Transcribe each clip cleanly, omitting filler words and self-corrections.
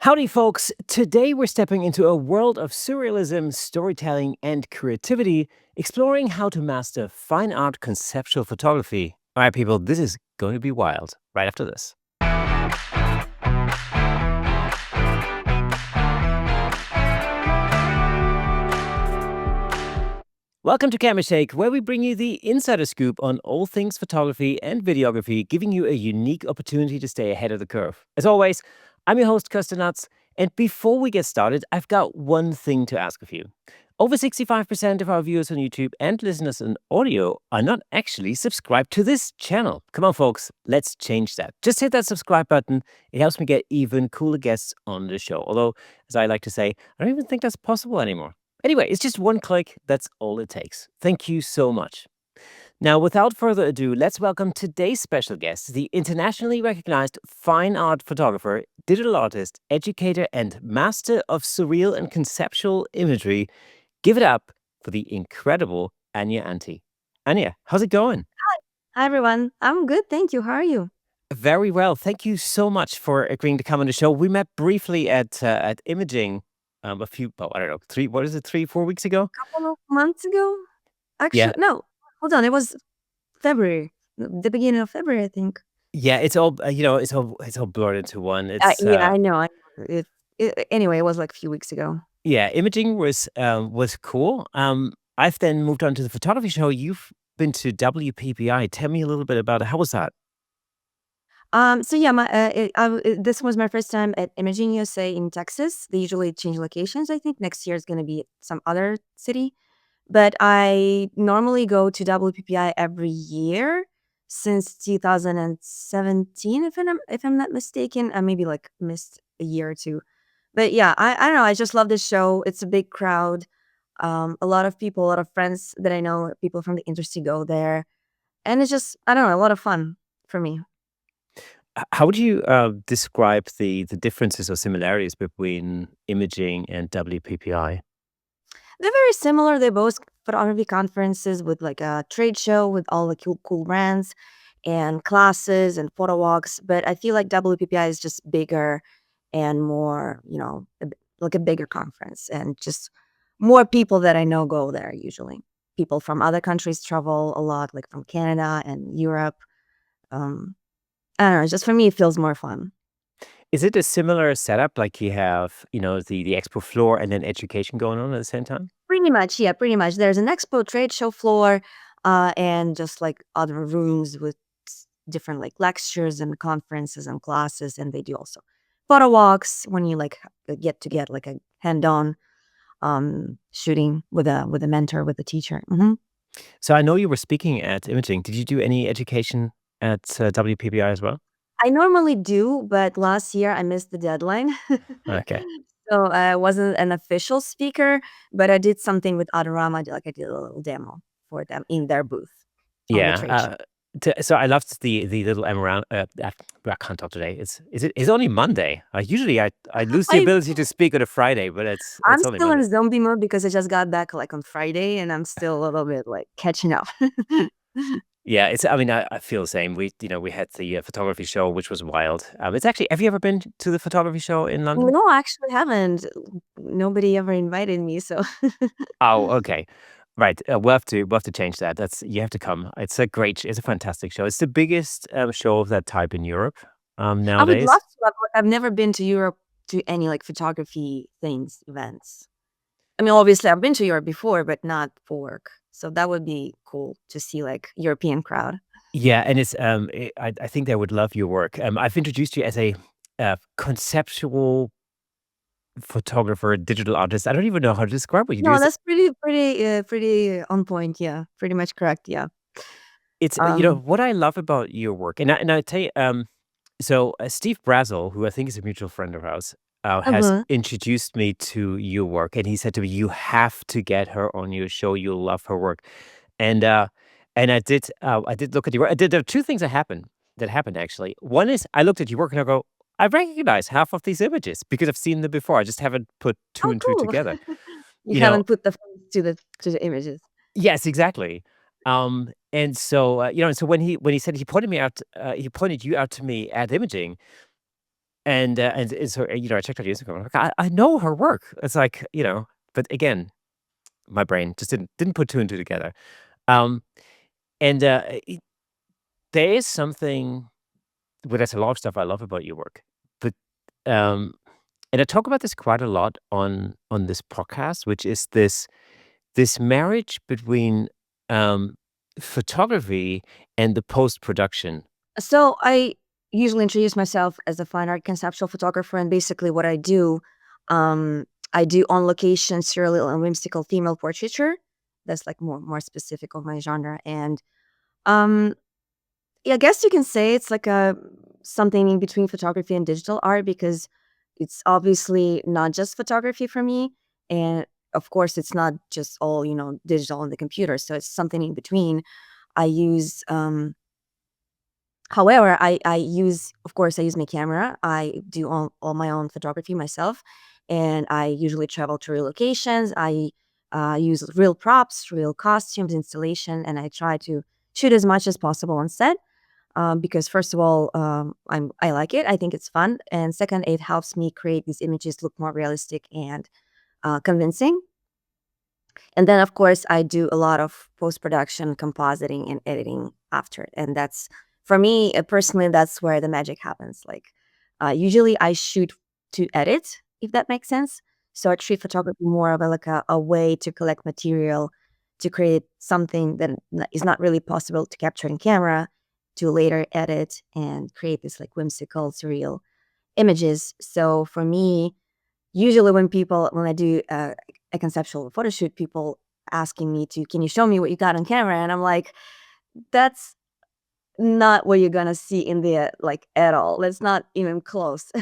Howdy, folks. Today we're stepping into a world of surrealism, storytelling, and creativity, exploring how to master fine art conceptual photography. All right, people, this is going to be wild right after this. Welcome to Camera Shake, where we bring you the insider scoop on all things photography and videography, giving you a unique opportunity to stay ahead of the curve. As always, I'm your host, Kirsten Nuts, and before we get started, I've got one thing to ask of you. Over 65% of our viewers on YouTube and listeners on audio are not actually subscribed to this channel. Come on, folks, let's change that. Just hit that subscribe button. It helps me get even cooler guests on the show. Although, as I like to say, I don't even think that's possible anymore. Anyway, it's just one click. That's all it takes. Thank you so much. Now, without further ado, let's welcome today's special guest, the internationally recognized fine art photographer, digital artist, educator, and master of surreal and conceptual imagery. Give it up for the incredible Anya Anti. Anya, how's it going? Hi everyone. I'm good, thank you. How are you? Very well. Thank you so much for agreeing to come on the show. We met briefly at Imaging a few, oh, I don't know, 3, 4 weeks ago? Couple of months ago? Yeah, Actually, no. Hold on. It was February, the beginning of February, I think. yeah, it's all it's all blurred into one. Yeah, I know. Anyway, it was like a few weeks ago. Yeah, Imaging was cool. I've then moved on to the photography show. You've been to WPPI. Tell me a little bit about it. How was that? So yeah, this was my first time at Imaging USA in Texas. They usually change locations. I think next year is going to be some other city. But I normally go to WPPI every year since 2017, if I'm not mistaken. I maybe like missed a year or two. But yeah, I don't know. I just love this show. It's a big crowd. A lot of people, a lot of friends that I know, people from the industry go there, and it's just I don't know, a lot of fun for me. How would you describe the differences or similarities between Imaging and WPPI? They're very similar. They're both photography conferences with like a trade show with all the cool brands and classes and photo walks. But I feel like WPPI is just bigger and more, like a bigger conference and just more people that I know go there usually. People from other countries travel a lot, like from Canada and Europe. Um, I don't know. Just for me, it feels more fun. Is it a similar setup, like you have, the expo floor and then education going on at the same time? Pretty much, yeah, pretty much. There's an expo trade show floor, and just like other rooms with different like lectures and conferences and classes, and they do also photo walks when you like get like a hand-on shooting with a mentor with a teacher. So I know you were speaking at Imaging. Did you do any education at WPPI as well? I normally do, but last year I missed the deadline. Okay. So I wasn't an official speaker, but I did something with Adorama. I did a little demo for them in their booth on the Yeah. trade show. So I loved the little M around. I can't talk today. It's only Monday. Usually I lose the I ability to speak on a Friday, but I'm it's only still Monday. in zombie mode because I just got back like on Friday and I'm still a little bit like catching up. Yeah, it's. I mean, I feel the same. We had the photography show, which was wild. It's actually. Have you ever been to the photography show in London? No, I actually haven't. Nobody ever invited me, so Oh, okay. Right. We'll have to change that. You have to come. It's a fantastic show. It's the biggest show of that type in Europe I would love nowadays. to. I've never been to Europe to any like photography things, events. I mean, obviously I've been to Europe before, but not for work. So that would be cool to see like European crowd. Yeah, and I think they would love your work. I've introduced you as a conceptual photographer, digital artist. I don't even know how to describe what you do. No, that's pretty on point. Yeah, pretty much correct. Yeah. It's Um. what I love about your work, and I tell you, so Steve Brazel, who I think is a mutual friend of ours, has Uh-huh. introduced me to your work, and he said to me, "You have to get her on your show. You'll love her work." And I did. I did look at your work. There are two things that happened actually. One is I looked at your work and I go, I recognize half of these images because I've seen them before. I just haven't put two Oh, and two cool. together. You You know, haven't put the phones to the images. Yes, exactly. And so, so when he said he pointed you out to me at Imaging, And it's her, I checked out Instagram. I'm like, I know her work. It's like, but again, my brain just didn't put two and two together. Um, and there is something. Well, there's a lot of stuff I love about your work, but um, and I talk about this quite a lot on this podcast, which is this marriage between um, photography and the post production. So I usually introduce myself as a fine art conceptual photographer, and basically what um, I do on location surreal and whimsical female portraiture. That's like more specific of my genre, and um, yeah, I guess you can say it's like a something in between photography and digital art because it's obviously not just photography for me, and of course it's not just all digital on the computer. So it's something in between. I use However, I use, of course, I use my camera. I do all my own photography myself, and I usually travel to real locations. I use real props, real costumes, installation, and I try to shoot as much as possible on set. Because first of all, I like it. I think it's fun, and second, it helps me create these images look more realistic and convincing. And then, of course, I do a lot of post production, compositing, and editing after it. And that's for me personally, that's where the magic happens. Like, usually I shoot to edit, if that makes sense. So I treat photography more of a way to collect material to create something that is not really possible to capture in camera, to later edit and create this like whimsical, surreal images. So for me, usually when I do a conceptual photo shoot, people asking me to, "Can you show me what you got on camera?" And I'm like, "That's not what you're gonna see in there, like, at all. That's not even close."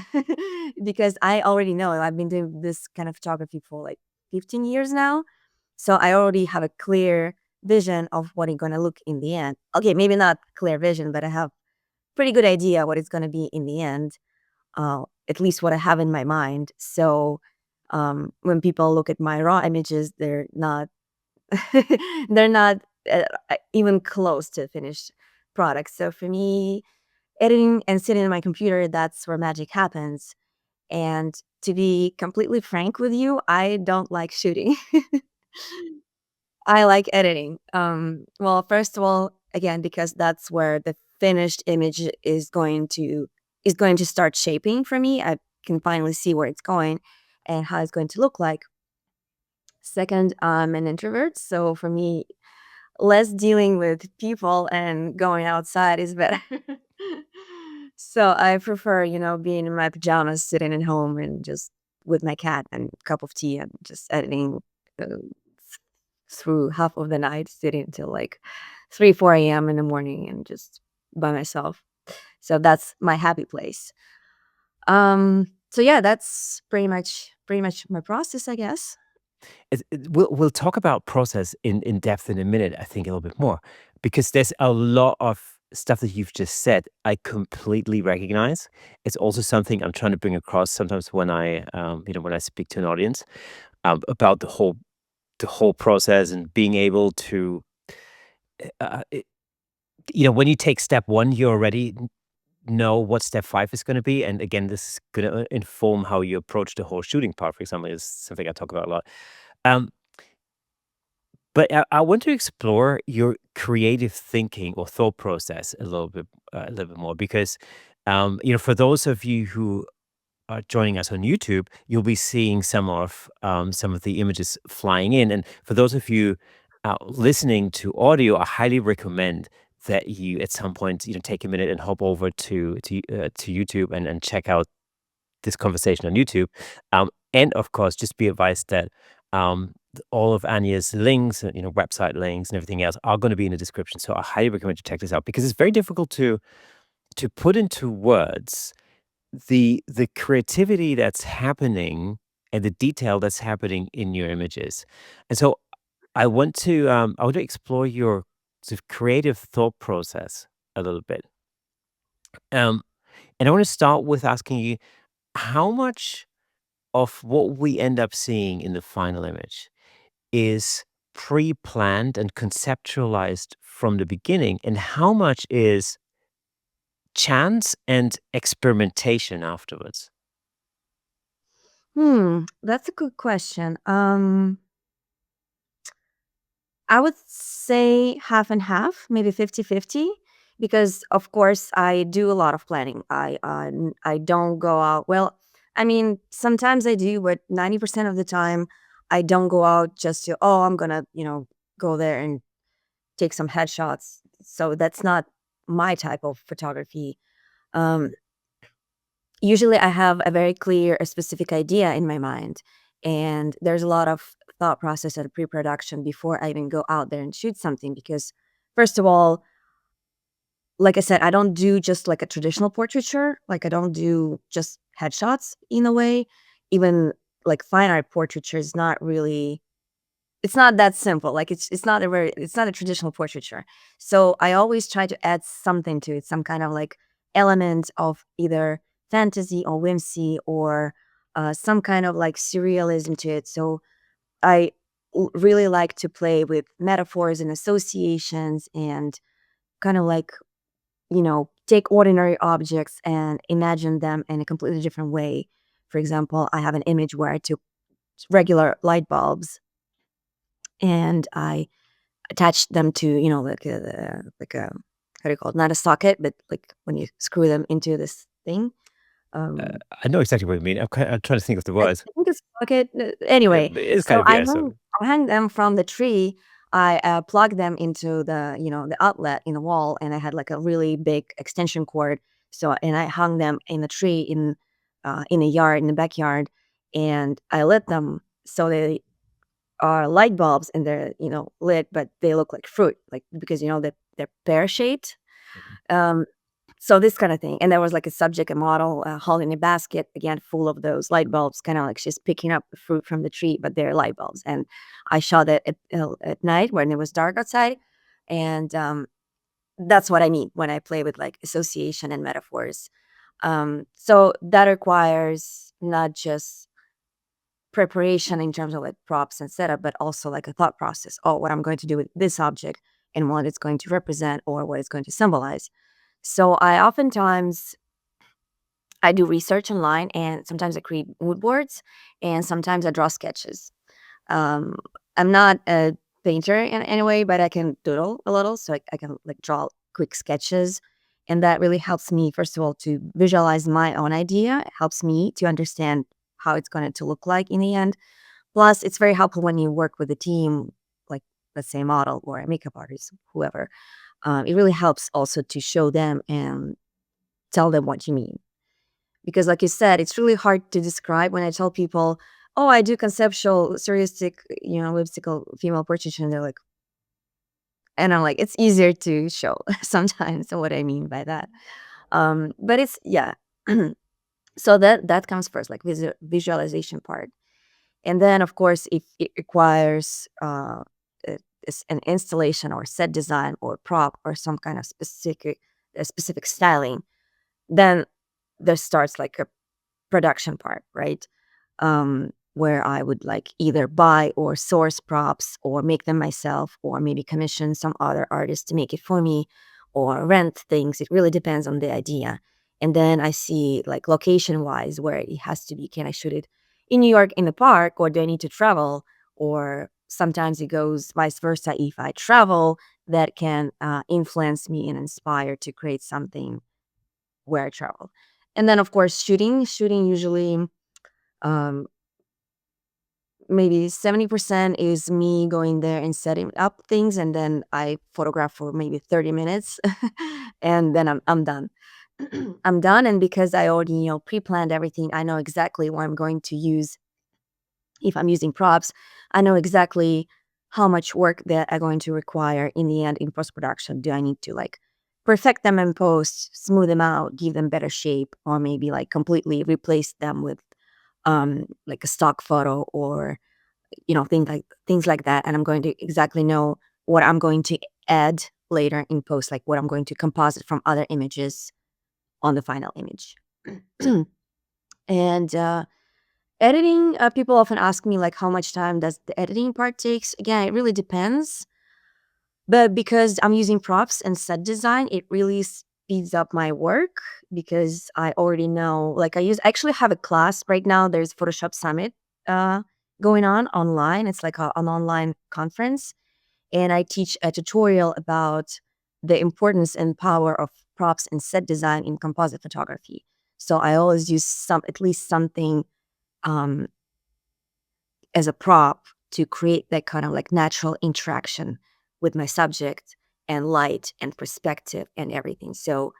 Because I already know, I've been doing this kind of photography for, like, 15 years now, so I already have a clear vision of what it's gonna look in the end. Okay, maybe not clear vision, but I have pretty good idea what it's gonna be in the end, at least what I have in my mind. So when people look at my raw images, they're not they're not even close to finished product. So for me, editing and sitting in my computer, that's where magic happens. And to be completely frank with you, I don't like shooting. I like editing. Well, first of all, again, because that's where the finished image is going to start shaping for me. I can finally see where it's going and how it's going to look like. Second, I'm an introvert, so for me, less dealing with people and going outside is better. So I prefer, being in my pajamas, sitting at home and just with my cat and cup of tea and just editing uh, through half of the night, sitting until like 3, 4 a.m. in the morning and just by myself. So that's my happy place. So yeah, that's pretty much my process, I guess. We'll talk about process in depth in a minute. I think a little bit more because there's a lot of stuff that you've just said. I completely recognize. It's also something I'm trying to bring across sometimes when I speak to an audience about the whole process and being able to, uh, it, when you take step one, you already know what step five is going to be. And again, this is going to inform how you approach the whole shooting part. For example, is something I talk about a lot. Um, But I want to explore your creative thinking or thought process a little bit more because, for those of you who are joining us on YouTube, you'll be seeing some of the images flying in, and for those of you listening to audio, I highly recommend that you at some point take a minute and hop over to YouTube and check out this conversation on YouTube. And of course, just be advised that all of Anya's links, website links and everything else are going to be in the description. So I highly recommend you check this out because it's very difficult to put into words the creativity that's happening and the detail that's happening in your images. And so I want to explore your sort of creative thought process a little bit. Um, and I want to start with asking you how much of what we end up seeing in the final image is pre-planned and conceptualized from the beginning, and how much is chance and experimentation afterwards? That's a good question. I would say half and half, maybe 50-50, because of course I do a lot of planning. I don't go out. Well, I mean, sometimes I do, but 90% of the time I don't go out just to, oh, I'm gonna, go there and take some headshots. So that's not my type of photography. Um, Usually I have a very clear, a specific idea in my mind. And there's a lot of thought process and pre-production before I even go out there and shoot something. Because first of all, like I said, I don't do just like a traditional portraiture. Like I don't do just headshots in a way. Even like fine art portraiture is not really, it's not that simple. Like it's not a traditional portraiture. So I always try to add something to it, some kind of like element of either fantasy or whimsy or some kind of like surrealism to it. So I really like to play with metaphors and associations and kind of like, take ordinary objects and imagine them in a completely different way. For example, I have an image where I took regular light bulbs and I attached them to, like a how do you call it? Not a socket, but like when you screw them into this thing. Um, I know exactly what you mean. I'm trying to think of the I words. think it's a socket. Anyway, But it's kind so of, yeah. So I hang them from the tree. I plug them into the outlet in the wall, and I had like a really big extension cord. So and I hung them in the tree in a yard in the backyard, and I lit them so they are light bulbs and they're lit, but they look like fruit, like because they're pear shaped. Um, so this kind of thing, and there was like a subject, a model, holding a basket again full of those light bulbs, kind of like she's picking up the fruit from the tree, but they're light bulbs. And I shot it at night when it was dark outside, and that's what I mean when I play with like association and metaphors. So that requires not just preparation in terms of like props and setup, but also like a thought process. Oh, what I'm going to do with this object and what it's going to represent or what it's going to symbolize. So I oftentimes I do research online and sometimes I create mood boards and sometimes I draw sketches. Um, I'm not a painter in any way, but I can doodle a little, so I can like draw quick sketches. And that really helps me, first of all, to visualize my own idea. It helps me to understand how it's going to look like in the end. Plus, it's very helpful when you work with a team, like let's say a model or a makeup artist, whoever. It really helps also to show them and tell them what you mean. Because, like you said, it's really hard to describe when I tell people, "Oh, I do conceptual, surrealistic, whimsical female portraiture," and they're like, and I'm like, it's easier to show sometimes what I mean by that. But it's yeah. So that comes first, like visualization part. And then, of course, if it requires an installation or set design or prop or some kind of specific styling, then there starts like a production part, right? Where I would like either buy or source props or make them myself or maybe commission some other artist to make it for me or rent things. It really depends on the idea. And then I see like location wise where it has to be. Can I shoot it in New York in the park or do I need to travel? Or sometimes it goes vice versa. If I travel, that can influence me and inspire to create something where I travel. And then, of course, shooting usually um, maybe 70% is me going there and setting up things, and then I photograph for maybe 30 minutes, and then I'm done. I'm done, and because I already pre-planned everything, I know exactly what I'm going to use. If I'm using props, I know exactly how much work that are going to require in the end in post production. Do I need to like perfect them in post, smooth them out, give them better shape, or maybe like completely replace them with like a stock photo or things like that, and I'm going to exactly know what I'm going to add later in post, like what I'm going to composite from other images on the final image. And editing, people often ask me like how much time does the editing part takes. Again, it really depends, but because I'm using props and set design, speeds up my work because I already know, like, I actually have a class right now. There's Photoshop Summit uh, going on online. It's like an online conference, and I teach a tutorial about the importance and power of props and set design in composite photography. So I always use at least something um, as a prop to create that kind of like natural interaction with my subject and light and perspective and everything. So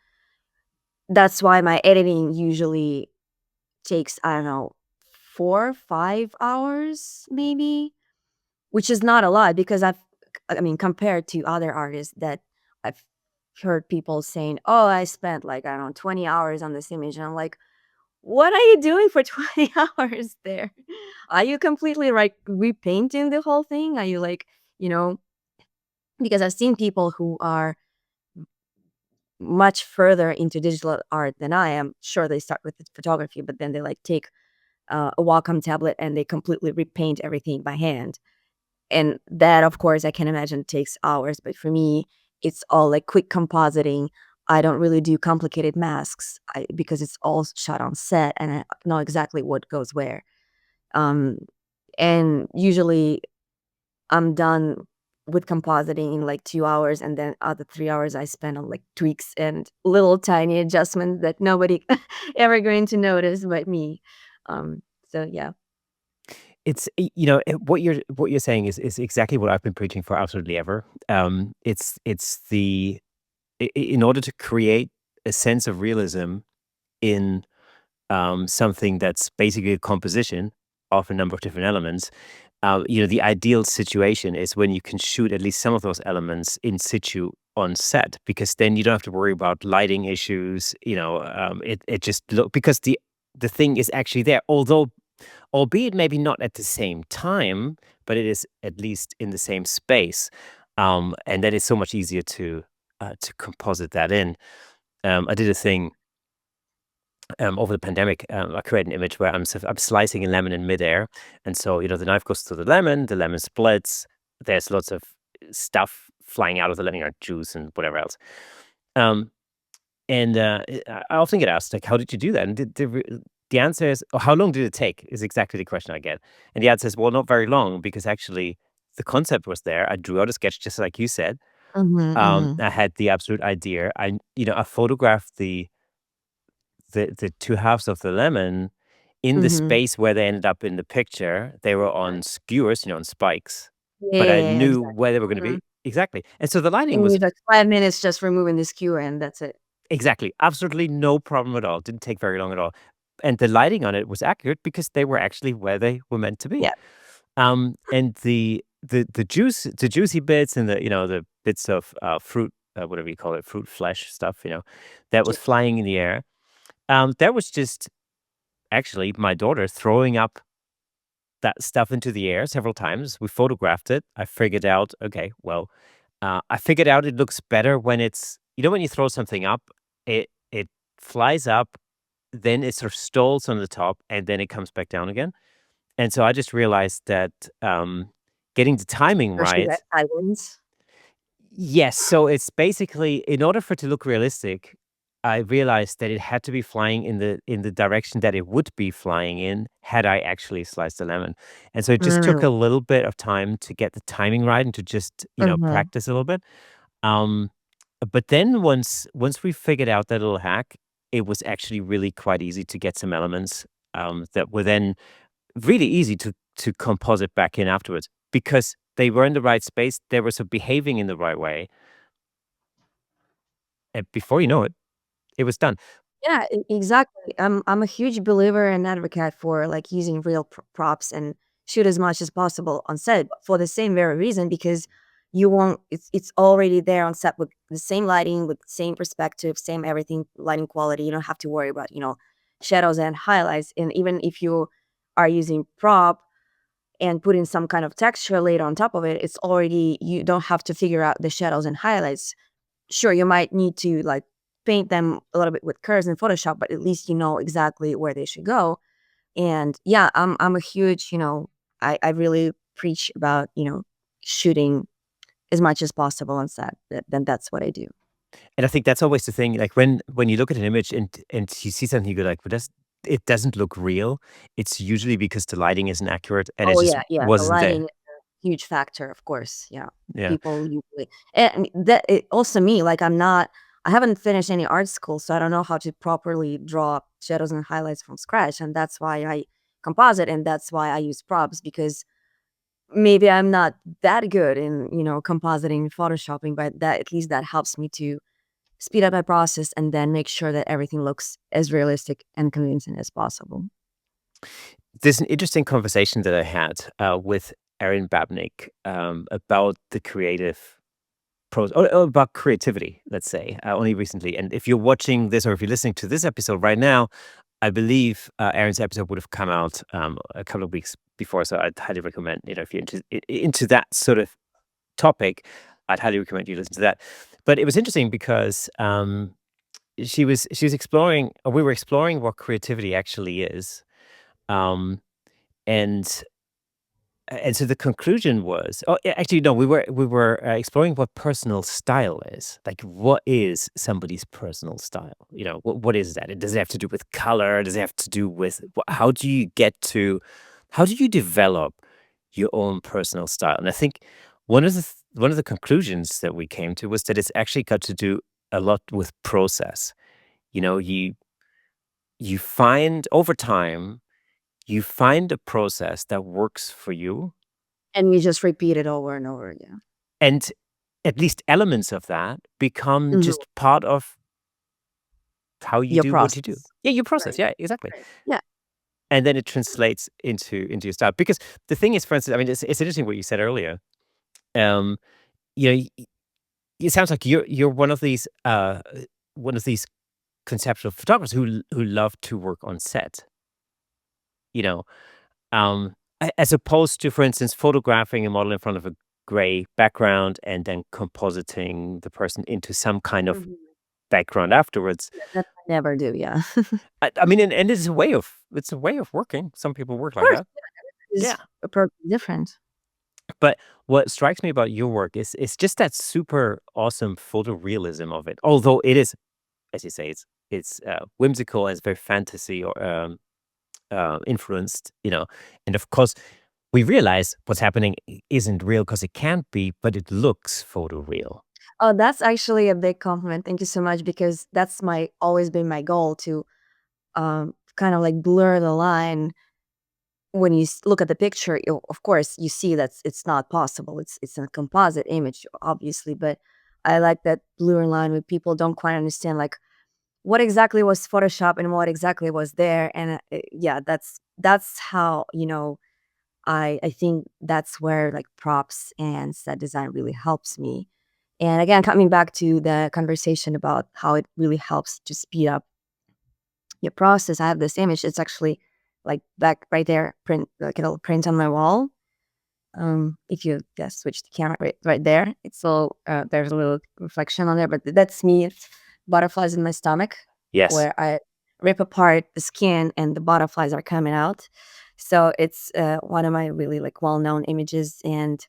that's why my editing usually takes, I don't know, 4, 5 hours maybe, which is not a lot because I mean, compared to other artists that I've heard people saying, oh, I spent like, I don't know, 20 hours on this image. And I'm like, what are you doing for 20 hours there? Are you completely like repainting the whole thing? Are you like, you know, because I've seen people who are much further into digital art than I am. Sure, they start with the photography, but then they like take a Wacom tablet and they completely repaint everything by hand. And that, of course, I can imagine takes hours. But for me, it's all like quick compositing. I don't really do complicated masks because it's all shot on set and I know exactly what goes where. Um, and usually I'm done with compositing in like 2 hours, and then other 3 hours I spend on like tweaks and little tiny adjustments that nobody ever going to notice but me. So yeah. What you're saying is exactly what I've been preaching for absolutely ever. It's the in order to create a sense of realism in something that's basically a composition of a number of different elements. The ideal situation is when you can shoot at least some of those elements in situ on set, because then you don't have to worry about lighting issues. It just because the thing is actually there, although albeit maybe not at the same time, but it is at least in the same space, and that is so much easier to composite that in. I did a thing over the pandemic. I create an image where I'm slicing a lemon in midair, and so the knife goes through the lemon splits. There's lots of stuff flying out of the lemon, juice and whatever else. Um, and I often get asked, like, how did you do that? And the answer is, oh, how long did it take? Is exactly the question I get, and the answer is, well, not very long, because actually the concept was there. I drew out a sketch just like you said. Mhm, mhm, I had the absolute idea. I photographed the two halves of the lemon in the mhm. space where they ended up in the picture. They were on skewers, on spikes, Yeah, but yeah, I yeah, knew exactly. where they were going to Mhm. be exactly. And so the lighting And you was need like 5 minutes just removing the skewer and that's it. exactly absolutely no problem at all. Didn't take very long at all. And the lighting on it was accurate because they were actually where they were meant to be. Yeah. And the juicy bits and the bits of fruit, whatever you call it, fruit flesh stuff, that was flying in the air. That was just actually my daughter throwing up that stuff into the air several times. We photographed it. I figured out, okay, well, I figured out it looks better when when you throw something up, it flies up, then it sort of stalls on the top, and then it comes back down again. And so I just realized that getting the timing Especially right. the islands. Yes, so it's basically, in order for it to look realistic, I realized that it had to be flying in the direction that it would be flying in had I actually sliced the lemon. And so it just took Mm, a little bit of time to get the timing right and to just, mhm. practice a little bit. Um, but then once we figured out that little hack, it was actually really quite easy to get some elements that were then really easy to composite back in afterwards, because they were in the right space, they were so behaving in the right way, and before you know it, it was done. Yeah, exactly. I'm a huge believer and advocate for like using real props and shoot as much as possible on set for the same very reason because you won't it's already there on set with the same lighting, with same perspective, same everything, lighting quality. You don't have to worry about, shadows and highlights. And even if you are using prop and putting some kind of texture layer on top of it, it's already you don't have to figure out the shadows and highlights. Sure, you might need to like paint them a little bit with curves in Photoshop, but at least you know exactly where they should go. And yeah, I'm a huge, I really preach about, shooting as much as possible on set. Then that's what I do. And I think that's always the thing, like, when you look at an image and you see something, you go like, "But that's it doesn't look real." It's usually because the lighting isn't accurate and it Oh, just yeah, yeah, the wasn't lighting there. is a huge factor, of course, yeah. Yeah. People usually and that it also me, like, I haven't finished any art school, so I don't know how to properly draw shadows and highlights from scratch, and that's why I composite, and that's why I use props because maybe I'm not that good in, compositing, photoshopping, but that at least that helps me to speed up my process and then make sure that everything looks as realistic and convincing as possible. There's an interesting conversation that I had, with Erin Babnik, about the creative or about creativity, let's say, only recently. And if you're watching this or if you're listening to this episode right now, I believe Erin's episode would have come out a couple of weeks before. So I'd highly recommend, if you're into that sort of topic, I'd highly recommend you listen to that. But it was interesting because she was exploring, or we were exploring what creativity actually is, um, and and so the conclusion was, actually no, we were exploring what personal style is. Like, what is somebody's personal style? What is that? Does it have to do with color? Does it have to do with how do you how do you develop your own personal style? And I think one of the conclusions that we came to was that it's actually got to do a lot with process. You find over time, you find a process that works for you, And you just repeat it over and over again. and at least elements of that become Mhm. just part of how you Your do what you do. process. Yeah, your process. Right, Yeah, exactly. right. Yeah. And then it translates into your style. Because the thing is, for instance, I mean, it's interesting what you said earlier. Um, you know, it sounds like you're one of these conceptual photographers who love to work on set. You know, as opposed to, for instance, photographing a model in front of a gray background and then compositing the person into some kind of Mhm. background afterwards. Yeah, that I never do, yeah. I mean, and it's a way of working. Some people work Of like course, that. it's Yeah. different. But what strikes me about your work is just that super awesome photorealism of it. Although it is, as you say, it's whimsical and it's very fantasy or influenced. And of course, we realize what's happening isn't real because it can't be, but it looks photoreal. Oh, that's actually a big compliment. Thank you so much because that's my always been my goal to, kind of like blur the line when you look at the picture. Of course, you see that it's not possible. It's a composite image, obviously, but I like that blurring line where people don't quite understand like what exactly was Photoshop and what exactly was there. And yeah, that's how I think that's where like props and set design really helps me. And again, coming back to the conversation about how it really helps to speed up your process, I have this image. It's actually like back right there, print like it'll print on my wall. If you just switch the camera right there, it's all there's a little reflection on there, but that's me. Butterflies in my stomach, Yes. where I rip apart the skin and the butterflies are coming out. So it's one of my really like well known images, and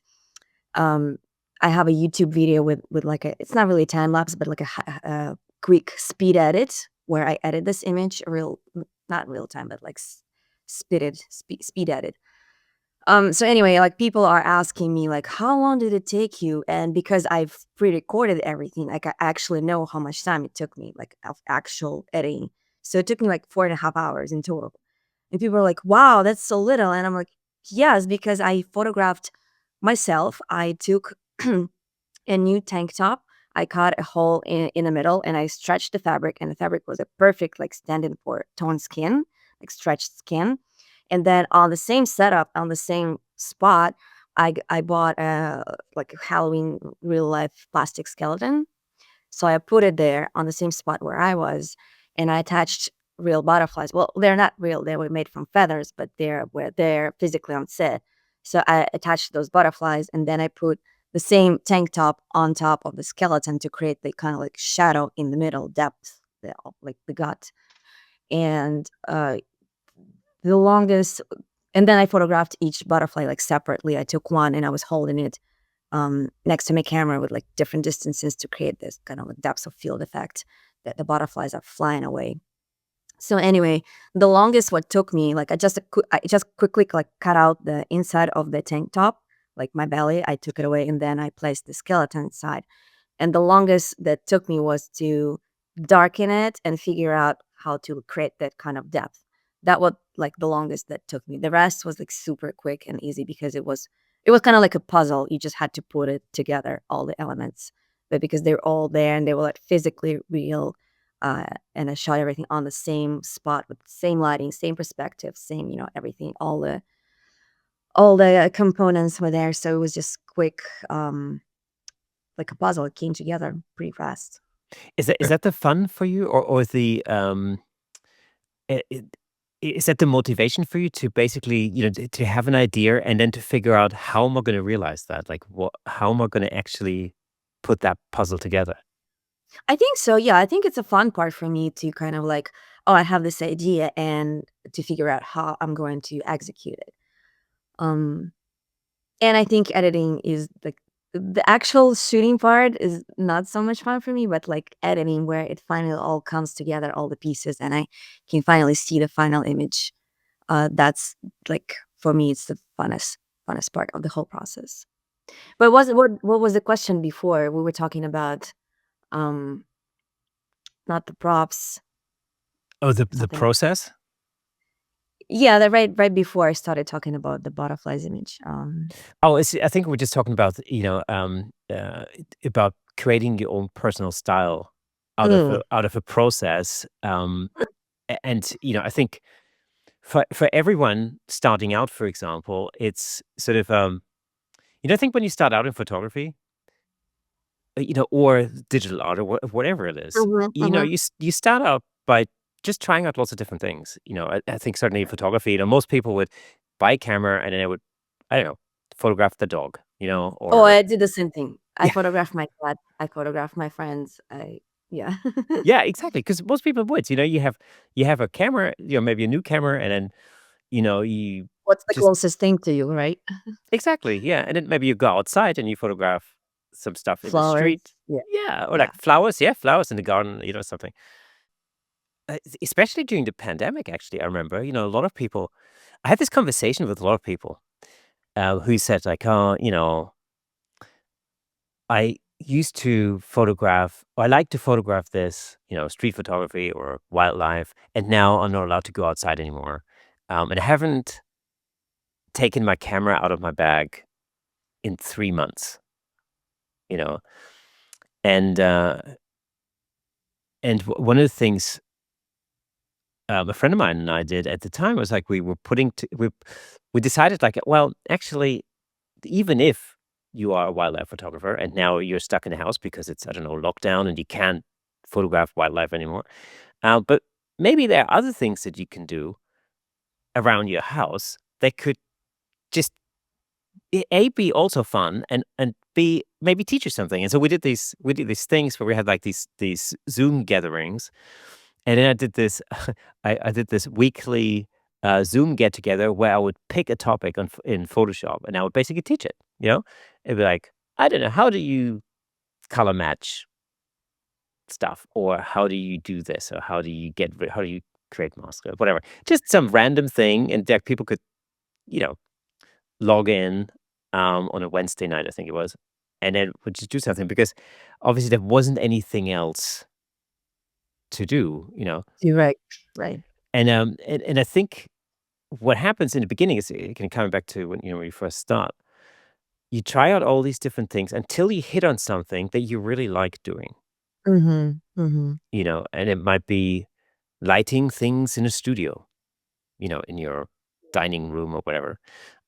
um, I have a YouTube video with like a it's not really time lapse, but like a quick speed edit where I edit this image, not real time, but like speed edit. So anyway, like people are asking me like, how long did it take you? And because I've pre-recorded everything, like I actually know how much time it took me, like of actual editing. So it took me like 4.5 hours in total. And people are like, wow, that's so little. And I'm like, yes, because I photographed myself. I took a new tank top. I cut a hole in the middle and I stretched the fabric, and the fabric was a perfect like stand-in for toned skin, like stretched skin. And then on the same setup, on the same spot, I bought a like a Halloween real life plastic skeleton. So I put it there on the same spot where I was, and I attached real butterflies. Well, they're not real; they were made from feathers, but they're physically on set. So I attached those butterflies, and then I put the same tank top on top of the skeleton to create the kind of like shadow in the middle depth, like the gut. And the longest, and then I photographed each butterfly like separately. I took one and I was holding it next to my camera with like different distances to create this kind of like depth of field effect that the butterflies are flying away. So anyway, the longest what took me, like I just quickly like cut out the inside of the tank top, like my belly. I took it away and then I placed the skeleton inside. And the longest that took me was to darken it and figure out how to create that kind of depth. That was like the longest that took me. The rest was like super quick and easy because it was kind of like a puzzle. You just had to put it together, all the elements. But because they're all there and they were like physically real, and I shot everything on the same spot with the same lighting, same perspective, same, everything, all the components were there. So it was just quick, like a puzzle. It came together pretty fast. Is that the fun for you, or is is that the motivation for you to basically, to have an idea and then to figure out how am I going to realize that? Like, how am I going to actually put that puzzle together? I think so. Yeah, I think it's a fun part for me to kind of like, oh, I have this idea and to figure out how I'm going to execute it. Um, and I think editing is like the actual shooting part is not so much fun for me, but like editing where it finally all comes together, all the pieces, and I can finally see the final image. That's like for me, it's the funnest part of the whole process. But what was the question before? We were talking about um not the props, Oh, the something else. process. Yeah, that right before I started talking about the butterflies image. Oh, I think we're just talking about, about creating your own personal style Mm, out of a process. And I think for everyone starting out, for example, it's sort of I think when you start out in photography, or digital art, or whatever it is, mhm, mhm. you start out by just trying out lots of different things. I think certainly in photography, most people would buy a camera and then they would, I don't know, photograph the dog, Oh, or I did the same thing. I yeah, photographed my cat. I photographed my friends. Yeah. yeah, exactly. Because most people would, you have a camera, maybe a new camera, and then you What's the just closest thing to you, right? exactly, yeah, and then maybe you go outside and you photograph some stuff in the Flowers. street, Yeah. yeah, or Yeah. like flowers, yeah, flowers in the garden, something. Especially during the pandemic, actually, I remember, a lot of people. I had this conversation with a lot of people who said like, "Oh, I used to photograph, or I like to photograph this, street photography or wildlife, and now I'm not allowed to go outside anymore, and I haven't taken my camera out of my bag in 3 months, you know, and one of the things a friend of mine and I did at the time was like we decided like, well, actually, even if you are a wildlife photographer and now you're stuck in a house because it's, I don't know, lockdown and you can't photograph wildlife anymore, but maybe there are other things that you can do around your house that could just be also fun, and b maybe teach you something. And so we did these things where we had like these Zoom gatherings, and then I did this I did this weekly Zoom get together where I would pick a topic in Photoshop and I would basically teach it. It'd be like, I don't know, how do you color match stuff, or how do you do this, or how do you create masks, or whatever, just some random thing, and that people could you know log in on a Wednesday night, I think it was, and then would just do something because obviously there wasn't anything else to do. You're right. Right. And I think what happens in the beginning is, kind of coming back to when you first start, you try out all these different things until you hit on something that you really like doing, Mhm. Mhm. and it might be lighting things in a studio, in your dining room or whatever.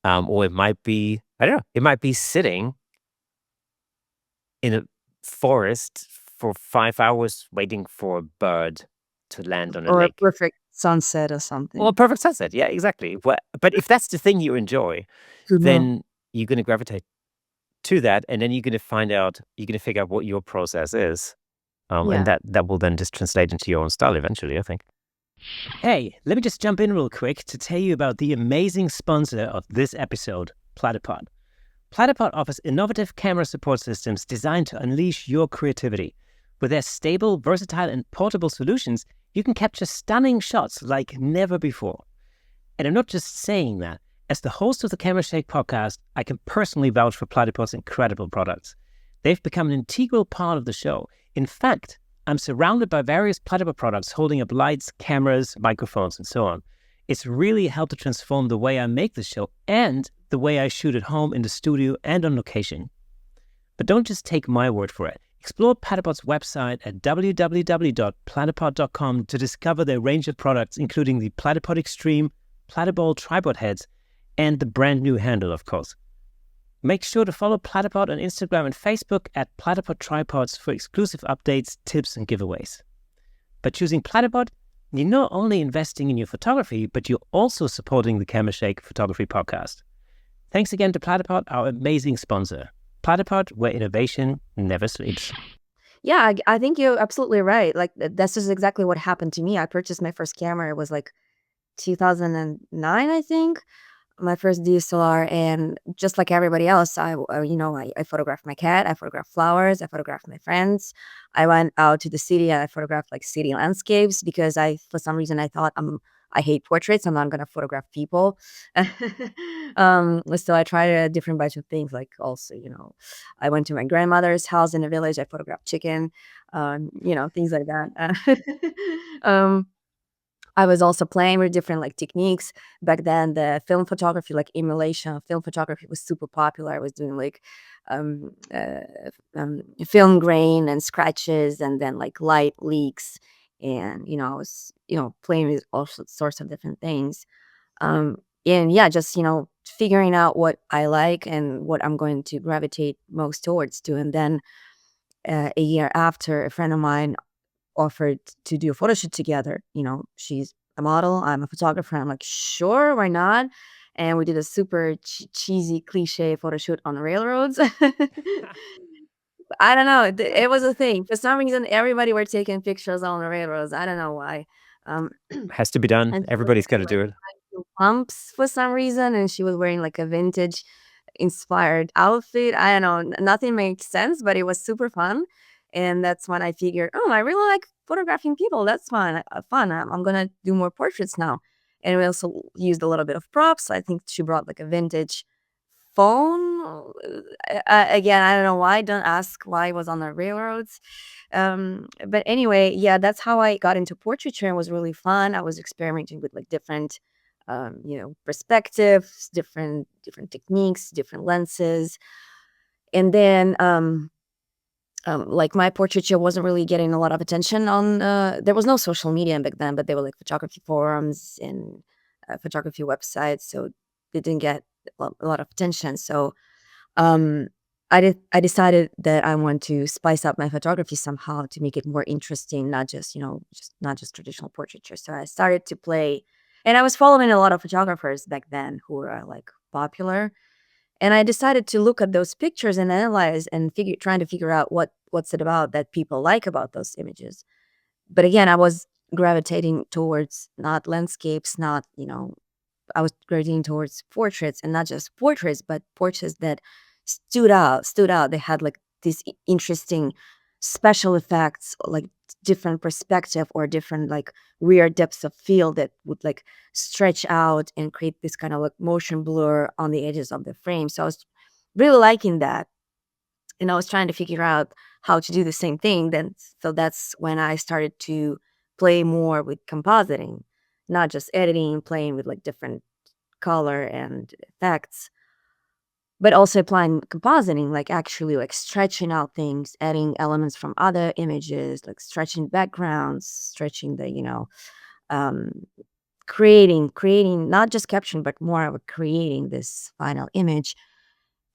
Or it might be, I don't know, it might be sitting in a forest for 5 hours waiting for a bird to land on a Or a lake. perfect sunset or Or a something. perfect sunset. Yeah, exactly. But if that's the thing you enjoy, Good know. then you're going to gravitate to that. And then you're going to figure out what your process is. And Yeah. that will then just translate into your own style eventually, I think. Hey, let me just jump in real quick to tell you about the amazing sponsor of this episode, Platypod. Platypod offers innovative camera support systems designed to unleash your creativity. With their stable, versatile, and portable solutions, you can capture stunning shots like never before. And I'm not just saying that. As the host of the Camera Shake podcast, I can personally vouch for Platypod's incredible products. They've become an integral part of the show. In fact, I'm surrounded by various Platypod products holding up lights, cameras, microphones, and so on. It's really helped to transform the way I make the show and the way I shoot at home, in the studio, and on location. But don't just take my word for it. Explore Platypod's website at www.platypod.com to discover their range of products, including the Platypod Extreme, Platypod tripod heads, and the brand new handle, of course. Make sure to follow Platypod on Instagram and Facebook at Platypod Tripods for exclusive updates, tips, and giveaways. By choosing Platypod, you're not only investing in your photography, but you're also supporting the Camera Shake Photography Podcast. Thanks again to Platypod, our amazing sponsor. Platypod, where innovation never sleeps. Yeah, I think you're absolutely right. Like that's just exactly what happened to me. I purchased my first camera. It was like 2009, I think. My first DSLR, and just like everybody else, I photographed my cat, I photographed flowers, I photographed my friends. I went out to the city and I photographed like city landscapes because for some reason, I thought I hate portraits. I'm not gonna photograph people. So I tried a different bunch of things. Like also, I went to my grandmother's house in the village. I photographed chicken, things like that. um, I was also playing with different like techniques. Back then, the film photography, like emulation of film photography, was super popular. I was doing like um, uh, film grain and scratches, and then like light leaks, and I was playing with all sorts of different things. Um, and yeah, just figuring out what I like and what I'm going to gravitate most towards to. And then a year after, a friend of mine offered to do a photo shoot together. She's a model, I'm a photographer. I'm like, sure, why not? And we did a super cheesy cliche photo shoot on the railroads. I don't know. It was a thing. For some reason, everybody were taking pictures on the railroads. I don't know why. Um, Has to be done. and she was Everybody's got wearing to like do it. high heel pumps for some reason, and she was wearing like a vintage inspired outfit. I don't know. Nothing made sense, but it was super fun. And that's when I figured, oh, I really like photographing people. That's fun. Fun. I'm gonna do more portraits now. And we also used a little bit of props. I think she brought like a vintage phone. Again, I don't know why. Don't ask why it was on the railroads. But anyway, yeah, that's how I got into portraiture, and was really fun. I was experimenting with like different, perspectives, different techniques, different lenses, and then like my portraiture wasn't really getting a lot of attention on. There was no social media back then, but there were like photography forums and photography websites, so it didn't get a lot of attention. So um, I decided that I want to spice up my photography somehow to make it more interesting, not just not just traditional portraiture. So I started to play, and I was following a lot of photographers back then who were like popular, and I decided to look at those pictures and analyze and trying to figure out what's it about that people like about those images. But again, I was gravitating towards not landscapes, not I was gravitating towards portraits, and not just portraits, but portraits that stood out. They had like these interesting special effects, like different perspective or different like weird depths of field that would like stretch out and create this kind of like motion blur on the edges of the frame. So I was really liking that, and I was trying to figure out how to do the same thing. Then, so that's when I started to play more with compositing, not just editing, playing with like different color and effects, but also applying compositing, like actually like stretching out things, adding elements from other images, like stretching backgrounds, stretching the, um, creating not just caption, but more of a creating this final image.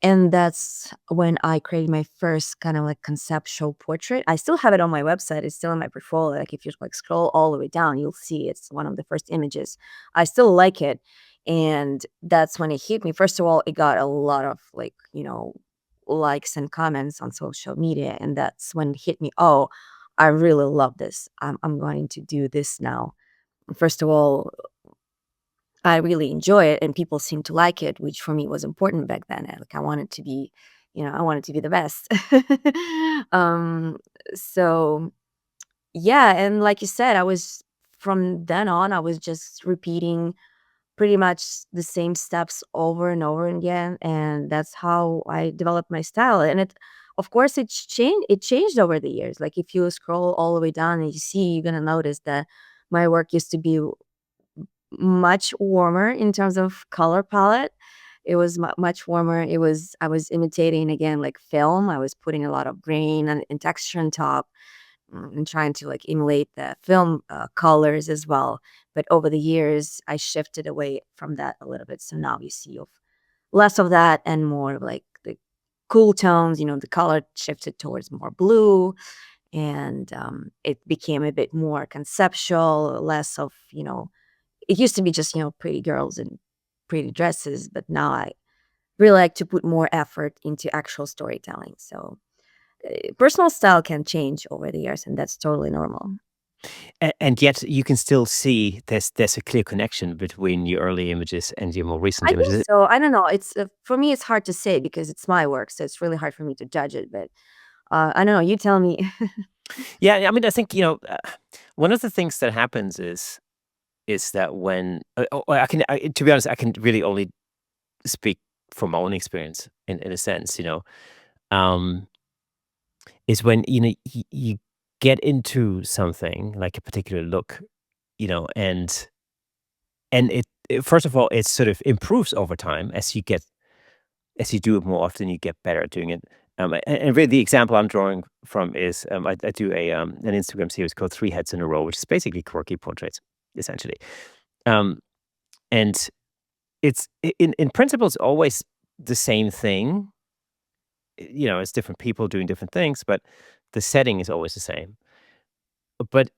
And that's when I created my first kind of like conceptual portrait. I still have it on my website. It's still in my portfolio. Like if you like scroll all the way down, you'll see it's one of the first images. I still like it. And that's when it hit me. First of all, it got a lot of like, likes and comments on social media. And that's when it hit me. Oh, I really love this. I'm going to do this now. First of all, I really enjoy it and people seem to like it, which for me was important back then. Like I wanted to be, I wanted to be the best. um, so yeah, and like you said, I was from then on, I was just repeating pretty much the same steps over and over again, and that's how I developed my style. And of course, it's changed. It changed over the years. Like if you scroll all the way down and you see, you're gonna notice that my work used to be much warmer in terms of color palette. It was much warmer. I was imitating again like film. I was putting a lot of grain and texture on top, and trying to like emulate the film colors as well. But over the years, I shifted away from that a little bit. So now you see less of that and more of like the cool tones. The color shifted towards more blue, and it became a bit more conceptual, less of it used to be just pretty girls and pretty dresses, but now I really like to put more effort into actual storytelling. So personal style can change over the years, and that's totally normal. And yet you can still see there's a clear connection between your early images and your more recent I think images. so. I don't know. It's for me, it's hard to say because it's my work, so it's really hard for me to judge it. But I don't know. You tell me. Yeah, I mean, I think, one of the things that happens is that when to be honest, I can really only speak from my own experience in a sense, um, is when, you get into something like a particular look, and first of all, it sort of improves over time as you do it more often, you get better at doing it. And really, the example I'm drawing from is I do an Instagram series called Three Heads in a Row, which is basically quirky portraits, essentially. Um, and in principle, it's always the same thing. It's different people doing different things, but the setting is always the same. But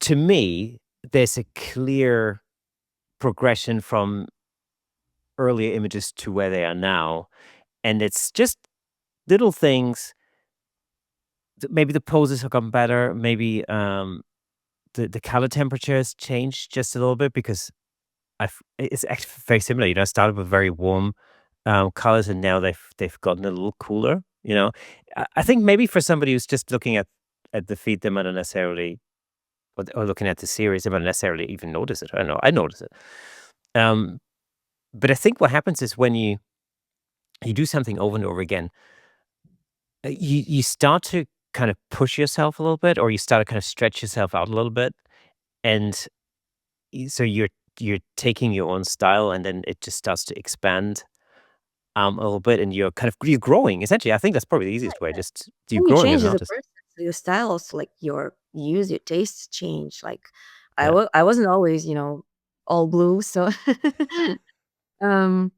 to me, there's a clear progression from earlier images to where they are now, and it's just little things. Maybe the poses have gotten better. Maybe the color temperature has changed just a little bit because it's actually very similar. I started with very warm colors, and now they've gotten a little cooler. I think maybe for somebody who's just looking at the feed, they might not necessarily, or looking at the series, they might not necessarily even notice it. I don't know. I notice it. Um, but I think what happens is when you do something over and over again, you start to kind of push yourself a little bit, or you start to kind of stretch yourself out a little bit, and so you're taking your own style, and then it just starts to expand a little bit, and you're growing. Essentially, I think that's probably the easiest way. Just you're And you growing as change an as a artist. person. So your styles, like your views, your tastes change. Like Yeah. I wasn't always, all blue. So um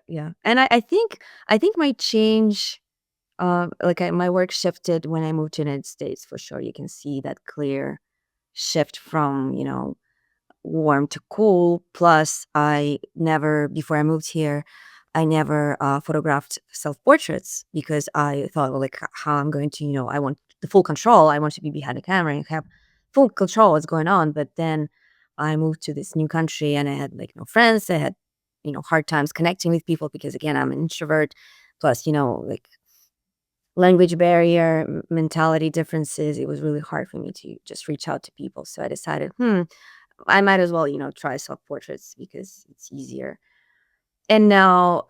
yeah. And I think my change my work shifted when I moved to the United States for sure. You can see that clear shift from, warm to cool. Plus, I never, before I moved here, I never photographed self portraits because I thought, well, like, how I'm going to, I want the full control. I want to be behind the camera and have full control what's going on. But then I moved to this new country and I had like no friends. I had, hard times connecting with people because, again, I'm an introvert. Plus, like language barrier, mentality differences. It was really hard for me to just reach out to people. So I decided, I might as well, try self portraits because it's easier. And now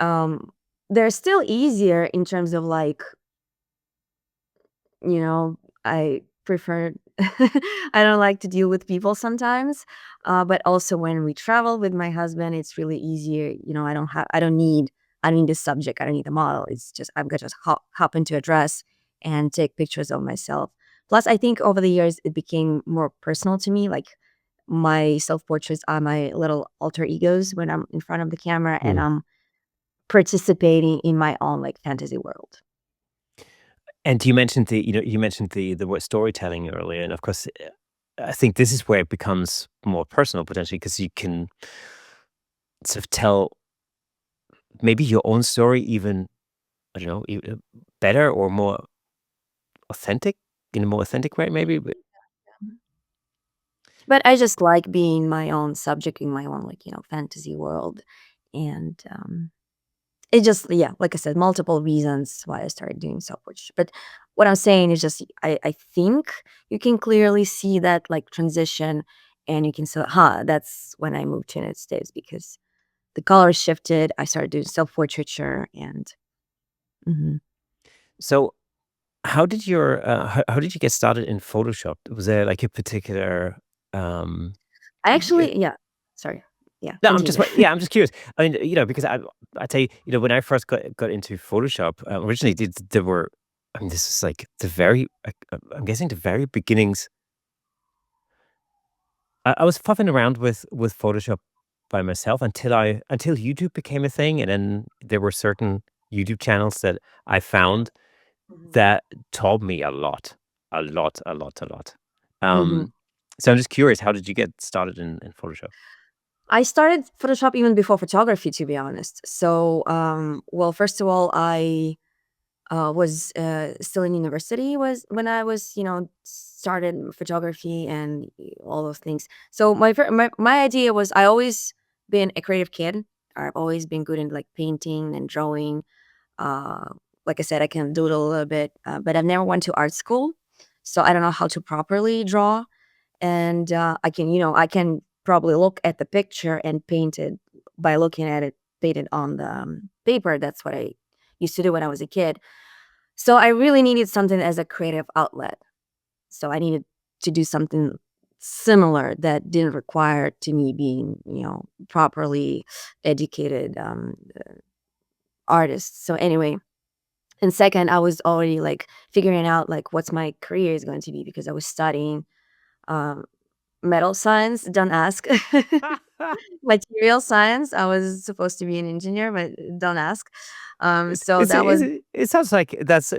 they're still easier in terms of like, I prefer I don't like to deal with people sometimes. But also when we travel with my husband, it's really easier. I don't need the subject, I don't need the model. It's just I'm gonna just hop into a dress and take pictures of myself. Plus, I think over the years it became more personal to me. Like my self portraits are my little alter egos when I'm in front of the camera and Mm. I'm participating in my own like fantasy world. And you mentioned the word storytelling earlier, and of course, I think this is where it becomes more personal potentially because you can sort of tell maybe your own story even, I don't know, better or more authentic in a more authentic way, maybe. But But I just like being my own subject in my own, like, fantasy world. And it just, yeah, like I said, multiple reasons why I started doing self-portraiture. But what I'm saying is just, I think you can clearly see that like transition, and you can say, huh, that's when I moved to United States because the colors shifted. I started doing self-portraiture and mhm. So, how did you get started in Photoshop? Was there like a particular um I y- actually, yeah, sorry. Yeah, no, continue. I'm just curious. I mean, because I tell you, when I first got into Photoshop, originally there were, I mean, this is like the very, I'm guessing the very beginnings. I was fuffing around with Photoshop by myself until YouTube became a thing, and then there were certain YouTube channels that I found Mhm. that taught me a lot, a lot, a lot, a lot. Mhm. Um, so I'm just curious, how did you get started in Photoshop? I started Photoshop even before photography, to be honest. So, well, first of all, I was still in university was when I was, started photography and all those things. So my idea was I always been a creative kid. I've always been good in like painting and drawing. Uh, like I said, I can doodle a little bit, but I've never went to art school, so I don't know how to properly draw. And I can probably look at the picture and paint it by looking at it painted on the paper. That's what I used to do when I was a kid. So I really needed something as a creative outlet. So I needed to do something similar that didn't require to me being, properly educated artist. So anyway, and second, I was already like figuring out like what's my career is going to be because I was studying um, metal science. Don't ask. Material science. I was supposed to be an engineer, but don't ask. So that was It sounds like that's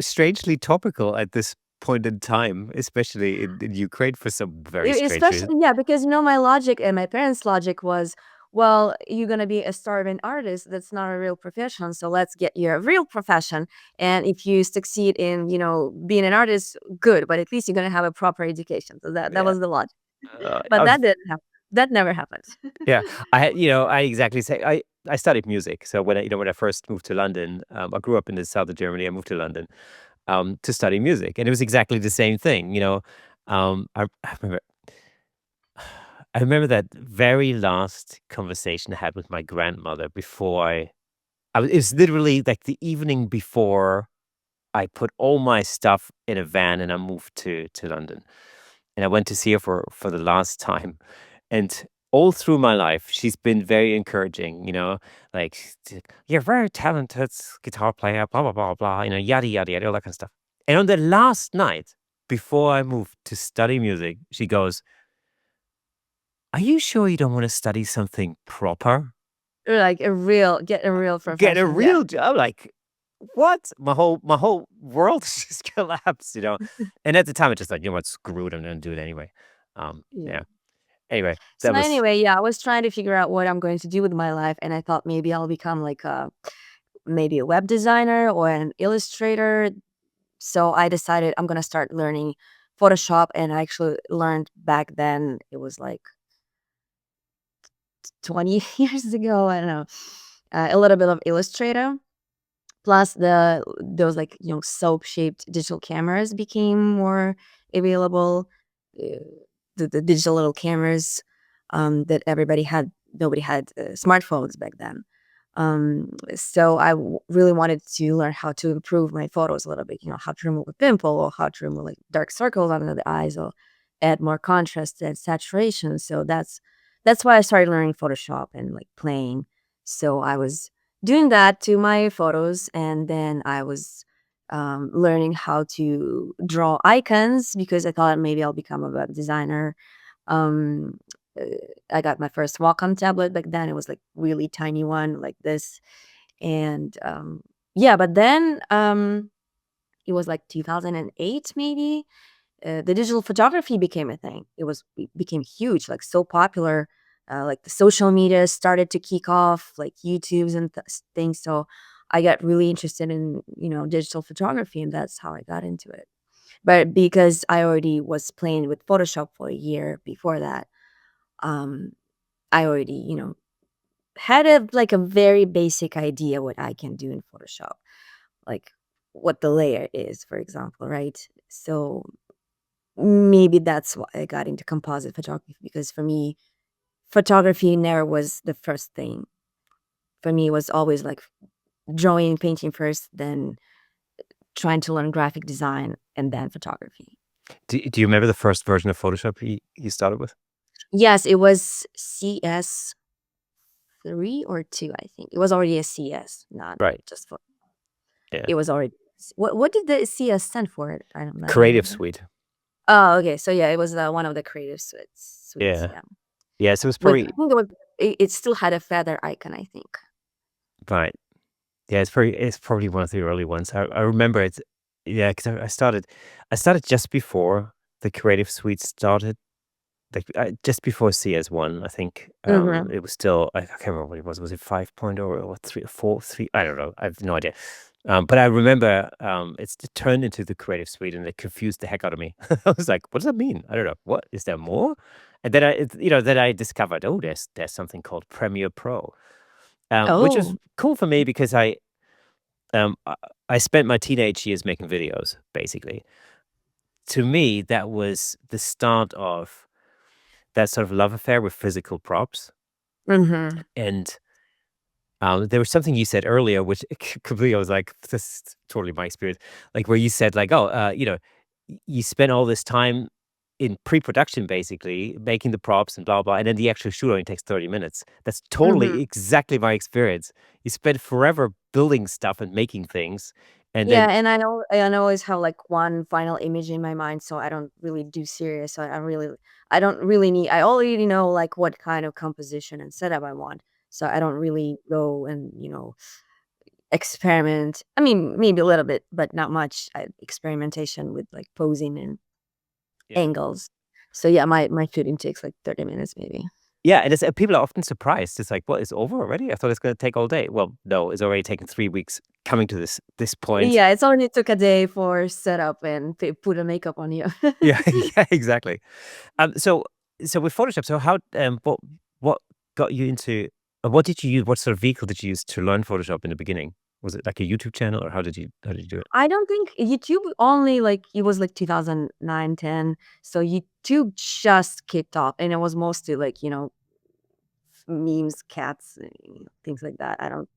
strangely topical at this point in time, especially in Ukraine for some very strange reason. Especially, yeah, because my logic and my parents' logic was, well, you're gonna be a starving artist. That's not a real profession. So let's get you a real profession. And if you succeed in, being an artist, good. But at least you're gonna have a proper education. So that Yeah. was the logic. But I've that didn't happen. That never happened. Yeah, I had I exactly say I studied music. So when I first moved to London, I grew up in the south of Germany. I moved to London to study music, and it was exactly the same thing. I remember that very last conversation I had with my grandmother before it was literally like the evening before I put all my stuff in a van and I moved to London. And I went to see her for the last time. And all through my life, she's been very encouraging, like, "You're a very talented guitar player, blah, blah, blah, blah," yada, yada, yada, all that kind of stuff. And on the last night before I moved to study music, she goes, "Are you sure you don't want to study something proper? Or like get a real Get a profession. Yeah. real job." Like, what? My whole world just collapsed. And at the time, I just thought, you know what, screw it, I'm gonna do it anyway. Yeah. Yeah. Anyway, So that was anyway, yeah, I was trying to figure out what I'm going to do with my life, and I thought maybe I'll become like maybe a web designer or an illustrator. So I decided I'm gonna start learning Photoshop, and I actually learned back then. It was like 20 years ago. I don't know, a little bit of Illustrator. Plus those like soap shaped digital cameras became more available. Uh, the digital little cameras that everybody had. Nobody had smartphones back then. So I really wanted to learn how to improve my photos a little bit. How to remove a pimple or how to remove like dark circles under the eyes or add more contrast and saturation. So that's why I started learning Photoshop and like playing. So I was doing that to my photos, and then I was learning how to draw icons because I thought maybe I'll become a web designer. um, uh, I got my first Wacom tablet back then. It was like really tiny one like this. And yeah, but then it was like 2008 maybe. The digital photography became a thing. It became huge, like so popular. Like the social media started to kick off, like YouTube's and things. So I got really interested in digital photography, and that's how I got into it. But because I already was playing with Photoshop for a year before that, um, I already, had a very basic idea what I can do in Photoshop, like what the layer is, for example, right? So maybe that's why I got into composite photography, because for me, photography never was the first thing. For me, it was always like drawing and painting first, then trying to learn graphic design, and then photography. Do you remember the first version of Photoshop you started with? Yes, it was CS3 or 2, I think. It was already a CS, not Right. just for. Yeah. It was already. What did the CS stand for? I don't Creative remember. Suite. Oh, okay. So yeah, it was one of the creative suites. Yeah. Yeah, Yeah. So it was with probably I think it still had a feather icon, I think. right. Yeah, it's probably one of the early ones. I remember it. Yeah, because I started just before the Creative Suite started, like just before CS1. I think Mm-hmm. it was still I can't remember what it was. Was it 5.0 or 3 or 4 3? I don't know. I have no idea. But I remember it turned into the Creative Suite and it confused the heck out of me. I was like, what does that mean? I don't know. What is there more? And then I discovered, oh, there's something called Premiere Pro, which was Oh. cool for me because um, I, I spent my teenage years making videos, basically. To me, that was the start of that sort of love affair with physical props. Mm-hmm. And there was something you said earlier, which completely, I was like, this is totally my experience. Like where you said, like, oh, you spent all this time in pre-production, basically making the props and blah blah, and then the actual shoot only takes 30 minutes. That's Mm-hmm. totally exactly my experience. You spend forever building stuff and making things, and Yeah, then and I always have like one final image in my mind, so I don't really do serious. So I don't really need. I already know like what kind of composition and setup I want, so I don't really go and experiment. I mean, maybe a little bit, but not much experimentation with like posing and yeah. angles. So yeah, my shooting takes like 30 minutes maybe. Yeah, and people are often surprised. It's like, "What, it's over already? I thought it's gonna take all day." Well, no, it's already taken 3 weeks coming to this point. Yeah, it's only took a day for setup and put a makeup on you. Yeah, yeah, exactly. So with Photoshop, so how, what got you into what did you use what sort of vehicle did you use to learn Photoshop in the beginning? Was it like a YouTube channel, or how did you do it? I don't think YouTube only like it was like 2009, 10. So YouTube just kicked off and it was mostly like, memes, cats, things like that. I don't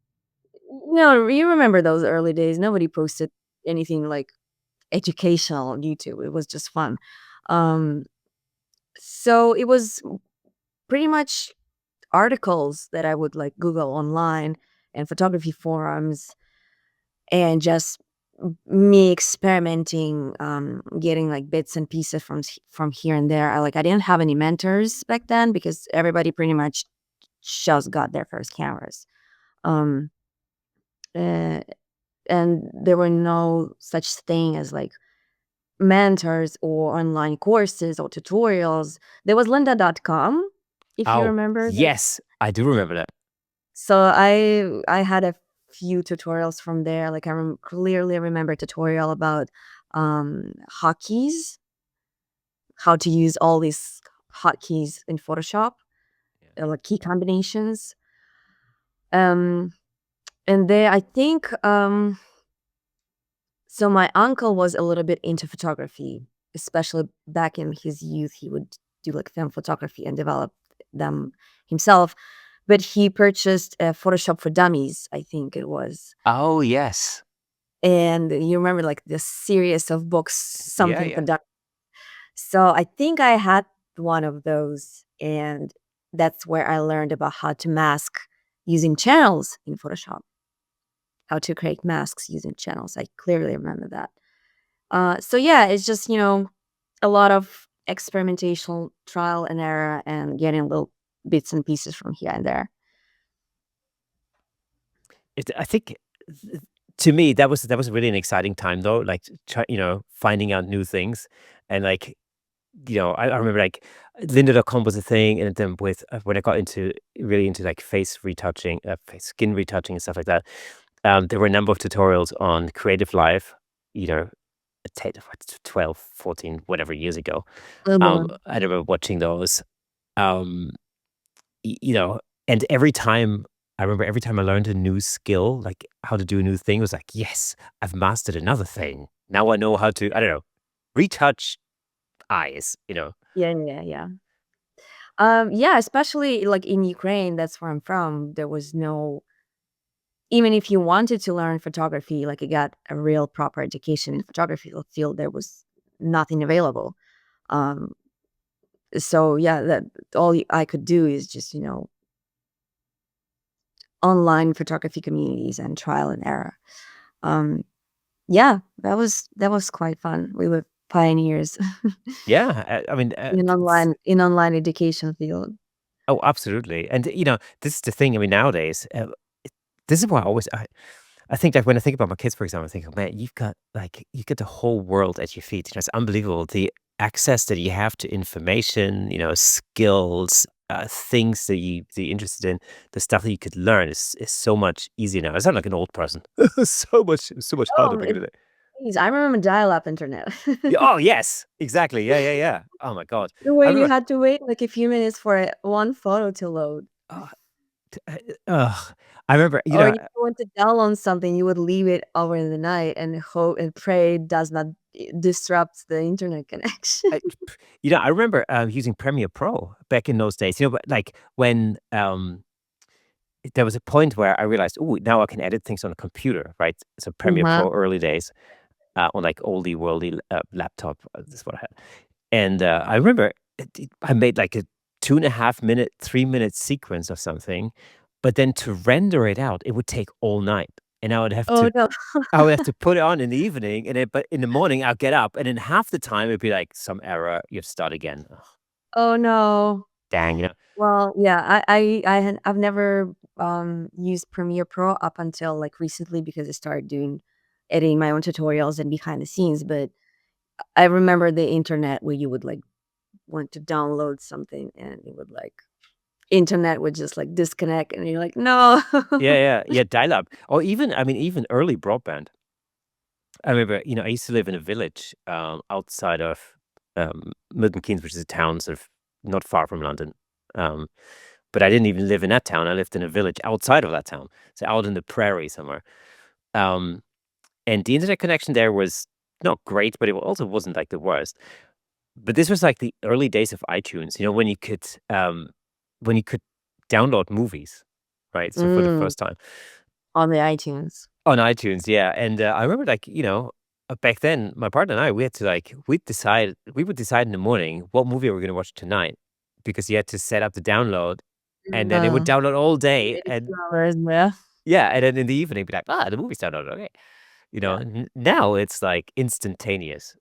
no, you remember those early days. Nobody posted anything like educational on YouTube. It was just fun. Um, so it was pretty much articles that I would like Google online and photography forums and just me experimenting, getting like bits and pieces from here and there. I didn't have any mentors back then because everybody pretty much just got their first cameras. Um, uh, and there were no such thing as like mentors or online courses or tutorials. There was lynda.com, if you Oh, remember that. yes, I do remember that. So I had a few tutorials from there. Like clearly remember a tutorial about hotkeys, how to use all these hotkeys in Photoshop, Yeah. like key combinations. Um, and there, I think, so my uncle was a little bit into photography, especially back in his youth. He would do like film photography and develop them himself. But he purchased a Photoshop for Dummies, I think it was. Oh, yes. And you remember like the series of books, Yeah, something for yeah. Dummies. So I think I had one of those, and that's where I learned about how to mask using channels in Photoshop, how to create masks using channels. I clearly remember that. So yeah, it's just a lot of experimentation, trial and error, and getting little bits and pieces from here and there. I think th to me, that was really an exciting time, though, like, finding out new things, and, like, I remember, like, Lynda.com was a thing, and then when I got really into, like, face retouching, face skin retouching and stuff like that, there were a number of tutorials on Creative Live, you know, what, 12, 14, whatever years ago. Oh boy. I remember watching those. Um, you know, and every time I remember every time I learned a new skill, like how to do a new thing, it was like, yes, I've mastered another thing. Now I know how to, I don't know, retouch eyes, you know. Yeah, yeah, yeah. Yeah, especially like in Ukraine, that's where I'm from. There was no, even if you wanted to learn photography, like you got a real proper education in photography field, there was nothing available. Um, so yeah, that I could do is just, online photography communities and trial and error. Um, yeah, that was quite fun. We were pioneers Yeah, I mean, in online education field. oh, absolutely. And this is the thing. I mean, nowadays, this is why I think that when I think about my kids, for example, I think, oh man, you've got the whole world at your feet. It's unbelievable the access that you have to information, skills, things that you're interested in, the stuff that you could learn is so much easier now. I sound like an old person. So much harder Oh, back in the day. geez, I remember dial-up internet. Yeah, oh yes, exactly. Yeah, yeah, yeah. Oh my God, I Where you remember. had to wait like a few minutes for one photo to load. Uh, ugh, I remember. Or if you want to download something, you would leave it over in the night and hope and pray it does not disrupt the internet connection. I I remember, using Premiere Pro back in those days, but, like, when, there was a point where I realized, "Ooh, now I can edit things on a computer," right? So Premiere Uh-huh. Pro early days, on, like, oldie worldy, laptop, that's what I had, and, I remember I made, like, a 2.5 minute, 3-minute sequence of something, but then to render it out, it would take all night, and Oh, no. I would have to put it on in the evening, and then but in the morning, I'll get up, and then half the time, it'd be like, "Some error, you have to start again." Ugh, Oh, no. dang. Well, yeah, I've never, used Premiere Pro up until, like, recently because I started doing editing my own tutorials and behind the scenes, but I remember the internet where you would, like, want to download something and it would, like internet would just, like, disconnect and you're like, "No." Yeah, yeah, yeah, dial-up, or even I mean, even early broadband. I remember, I used to live in a village, outside of, Milton Keynes, which is a town sort of not far from London, um, but I didn't even live in that town, I lived in a village outside of that town, so out in the prairie somewhere, um, and the internet connection there was not great, but it also wasn't, like, the worst. But this was, like, the early days of iTunes, when you could download movies, right? So for the Mm, first time. on the iTunes. On iTunes, yeah, and, I remember, like, back then, my partner and I, we had to, like we would decide in the morning what movie we're gonna watch tonight because you had to set up the download, and then it would Uh, download all day, maybe 2 and hours, yeah. yeah, and then in the evening, be like, "Ah, the movie's downloaded, okay." Yeah. Now it's, like, instantaneous.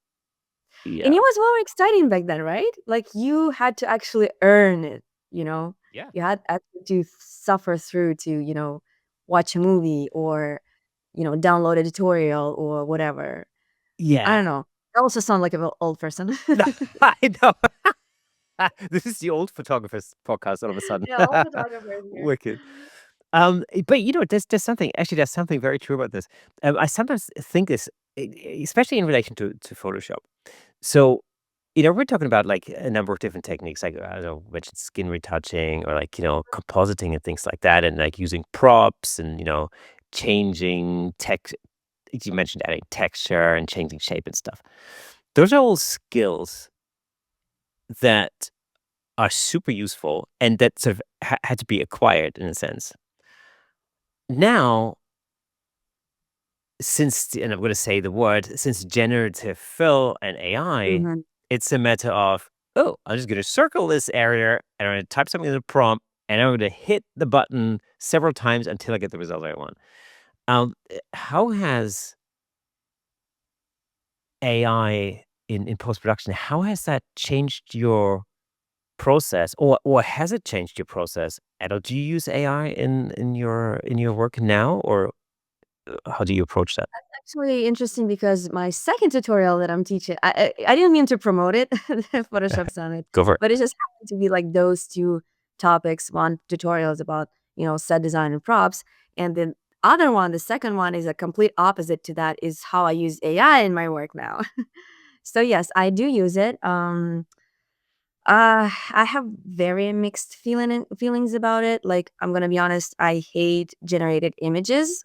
And Yeah. it was more exciting back then, right? Like, you had to actually earn it, you know? Yeah. You had actually to suffer through to, watch a movie or, download a tutorial or whatever. I Yeah. don't know. I also sound like an old person. No, I know. This is the old photographers podcast all of a sudden. Yeah, old photographers here. Wicked. But there's something actually there's something very true about this. I sometimes think this, especially in relation to Photoshop. So, we're talking about like a number of different techniques, like I don't know, mentioned skin retouching or like compositing and things like that, and like using props and changing text. You mentioned adding texture and changing shape and stuff. Those are all skills that are super useful and that sort of had to be acquired in a sense. Now, and I'm going to say the word, since generative fill and AI, Mhm. it's a matter of, oh, I'm just going to circle this area and I'm going to type something in the prompt and I'm going to hit the button several times until I get the result I want. How has AI in post production, how has that changed your process, or has it changed your process at all? Do you use AI in your work now, or how do you approach that? Actually interesting because my second tutorial that I'm teaching, I didn't mean to promote it, the Photoshop Summit, Go for it. but it just happened to be like those 2 topics. One tutorial is about, set design and props, and then other one, the second one, is a complete opposite to that, is how I use AI in my work now. So yes, I do use it. I have very mixed feelings about it. Like, I'm gonna be honest, I hate generated images,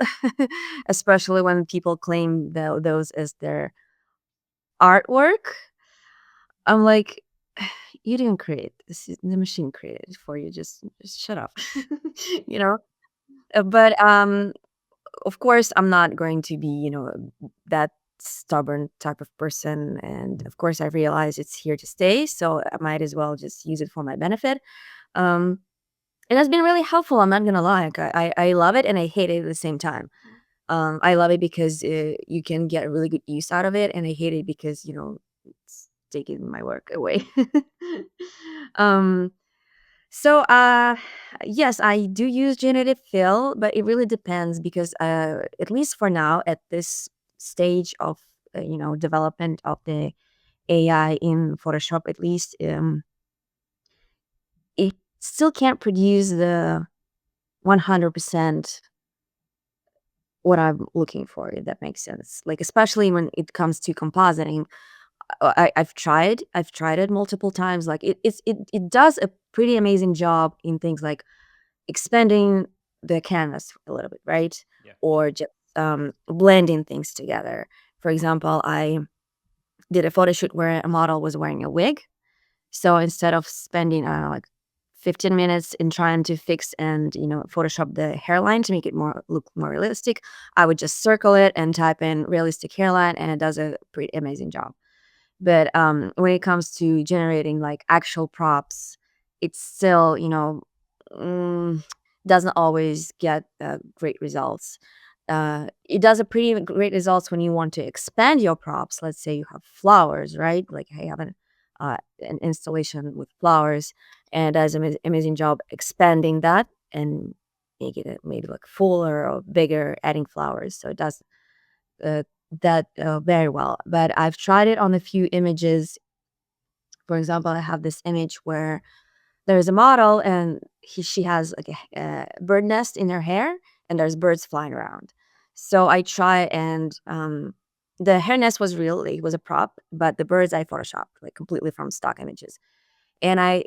especially when people claim those as their artwork. I'm like, you didn't create this; the machine created it for you. Just shut up, you know. But of course, I'm not going to be, that stubborn type of person. And of course, I realize it's here to stay, so I might as well just use it for my benefit. Um, it has been really helpful. I'm not gonna lie. Like, I love it and I hate it at the same time. I love it because you can get a really good use out of it, and I hate it because it's taking my work away. um, so, yes, I do use generative fill, but it really depends because, at least for now, at this stage of development of the AI in Photoshop, at least, it still can't produce the 100% what I'm looking for, if that makes sense. Like, especially when it comes to compositing. I've tried it multiple times. Like, it does a pretty amazing job in things like expanding the canvas a little bit, right? Yeah. Or just blending things together. For example, I did a photo shoot where a model was wearing a wig. So instead of spending, I don't know, like 15 minutes in trying to fix and, Photoshop the hairline to make it look more realistic, I would just circle it and type in realistic hairline, and it does a pretty amazing job. But when it comes to generating like actual props, it's still, mm, doesn't always get great results. It does a pretty great results when you want to expand your props. Let's say you have flowers, right? Like, I have an installation with flowers, and does an amazing job expanding that and making it maybe like fuller or bigger, adding flowers. So it does uh, that very well. But I've tried it on a few images. For example, I have this image where there's a model, and she has like a bird nest in her hair, and there's birds flying around. So I try and the hair nest was real, it was a prop, but the birds I photoshopped like completely from stock images. And I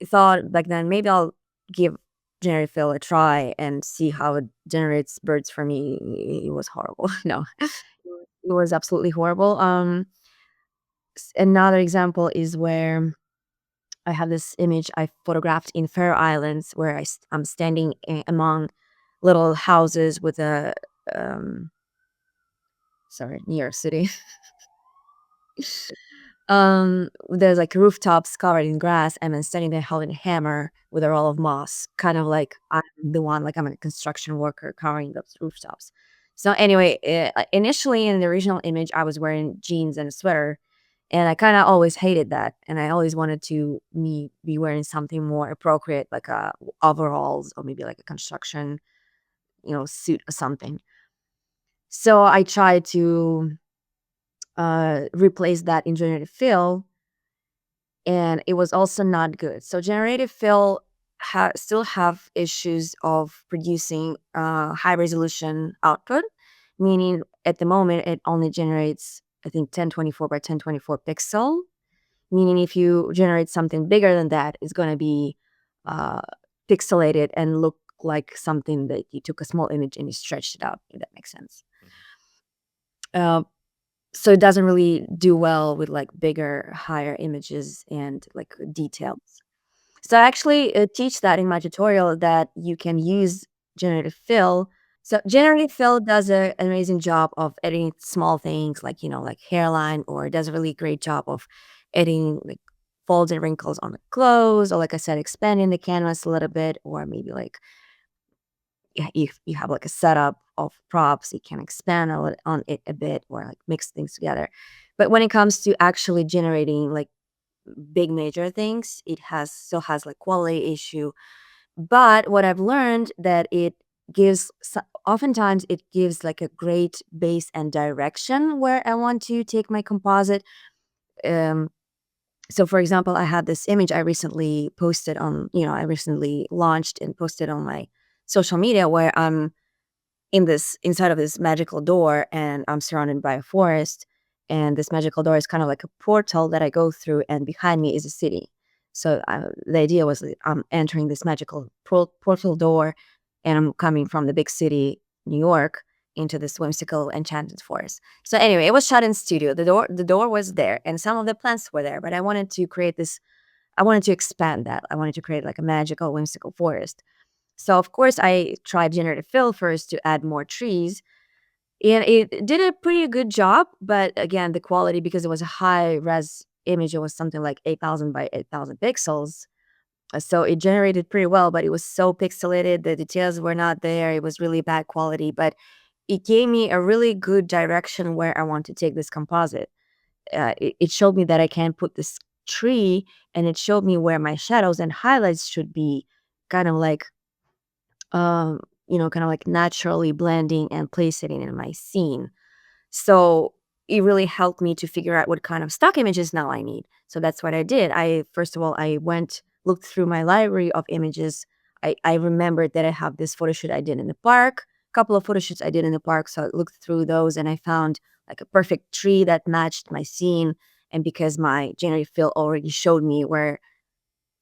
thought back then, maybe I'll give generative fill a try and see how it generates birds for me. It was horrible. No, it was absolutely horrible. Another example is where I have this image I photographed in Faroe Islands where I'm standing among little houses with a, um, sorry, New York City. There's like rooftops covered in grass, and I'm standing there holding a hammer with a roll of moss, kind of like I'm the one, like I'm a construction worker covering those rooftops. So anyway, initially in the original image, I was wearing jeans and a sweater, and I kind of always hated that, and I always wanted to me be wearing something more appropriate, like overalls or maybe like a construction, suit or something. So I tried to replace that in generative fill, and it was also not good. So generative fill still have issues of producing high resolution output, meaning at the moment it only generates, I think, 1024 by 1024 pixel. Meaning if you generate something bigger than that, it's going to be uh, pixelated and look like something that you took a small image and you stretched it out. If that makes sense. Uh, so it doesn't really do well with like bigger, higher images and like details. So I actually teach that in my tutorial, that you can use generative fill. So generative fill does an amazing job of editing small things like, like hairline, or does a really great job of editing like folds and wrinkles on the clothes, or like I said, expanding the canvas a little bit, or maybe like, yeah, if you have like a setup of props, you can expand on it a bit, or like mix things together. But when it comes to actually generating like big major things, it has like quality issue. But what I've learned, that it oftentimes it gives like a great base and direction where I want to take my composite. um so for example, I had this image I recently launched and posted on my social media, where I'm inside of this magical door, and I'm surrounded by a forest, and this magical door is kind of like a portal that I go through, and behind me is a city. So the idea was that I'm entering this magical portal door, and I'm coming from the big city, New York, into this whimsical enchanted forest. So anyway, it was shot in studio. The door was there, and some of the plants were there, but I wanted to create this. I wanted to expand that. I wanted to create like a magical, whimsical forest. So of course, I tried generative fill first to add more trees, and it did a pretty good job. But again, the quality, because it was a high res image, it was something like 8,000 by 8,000 pixels. So it generated pretty well, but it was so pixelated. The details were not there. It was really bad quality, but it gave me a really good direction where I want to take this composite. It showed me that I can put this tree, and it showed me where my shadows and highlights should be, kind of like um, kind of like naturally blending and placing it in my scene. So it really helped me to figure out what kind of stock images now I need. So that's what I did. First of all, I went, looked through my library of images. I remembered that I have this photo shoot I did in the park, a couple of photo shoots I did in the park. So I looked through those, and I found like a perfect tree that matched my scene. And because my generative fill already showed me where,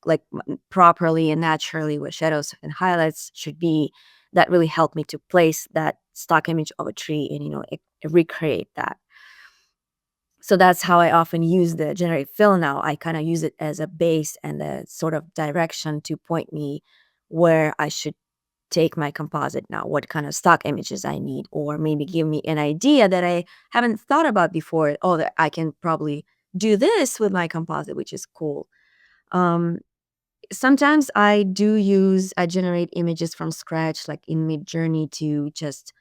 like, properly and naturally, what shadows and highlights should be, that really helped me to place that stock image of a tree and recreate that. So that's how I often use the generate fill now. I kind of use it as a base and a sort of direction to point me where I should take my composite now, what kind of stock images I need, or maybe give me an idea that I haven't thought about before. Oh, that I can probably do this with my composite, which is cool. Um, Sometimes I generate images from scratch, like in Mid Journey, to just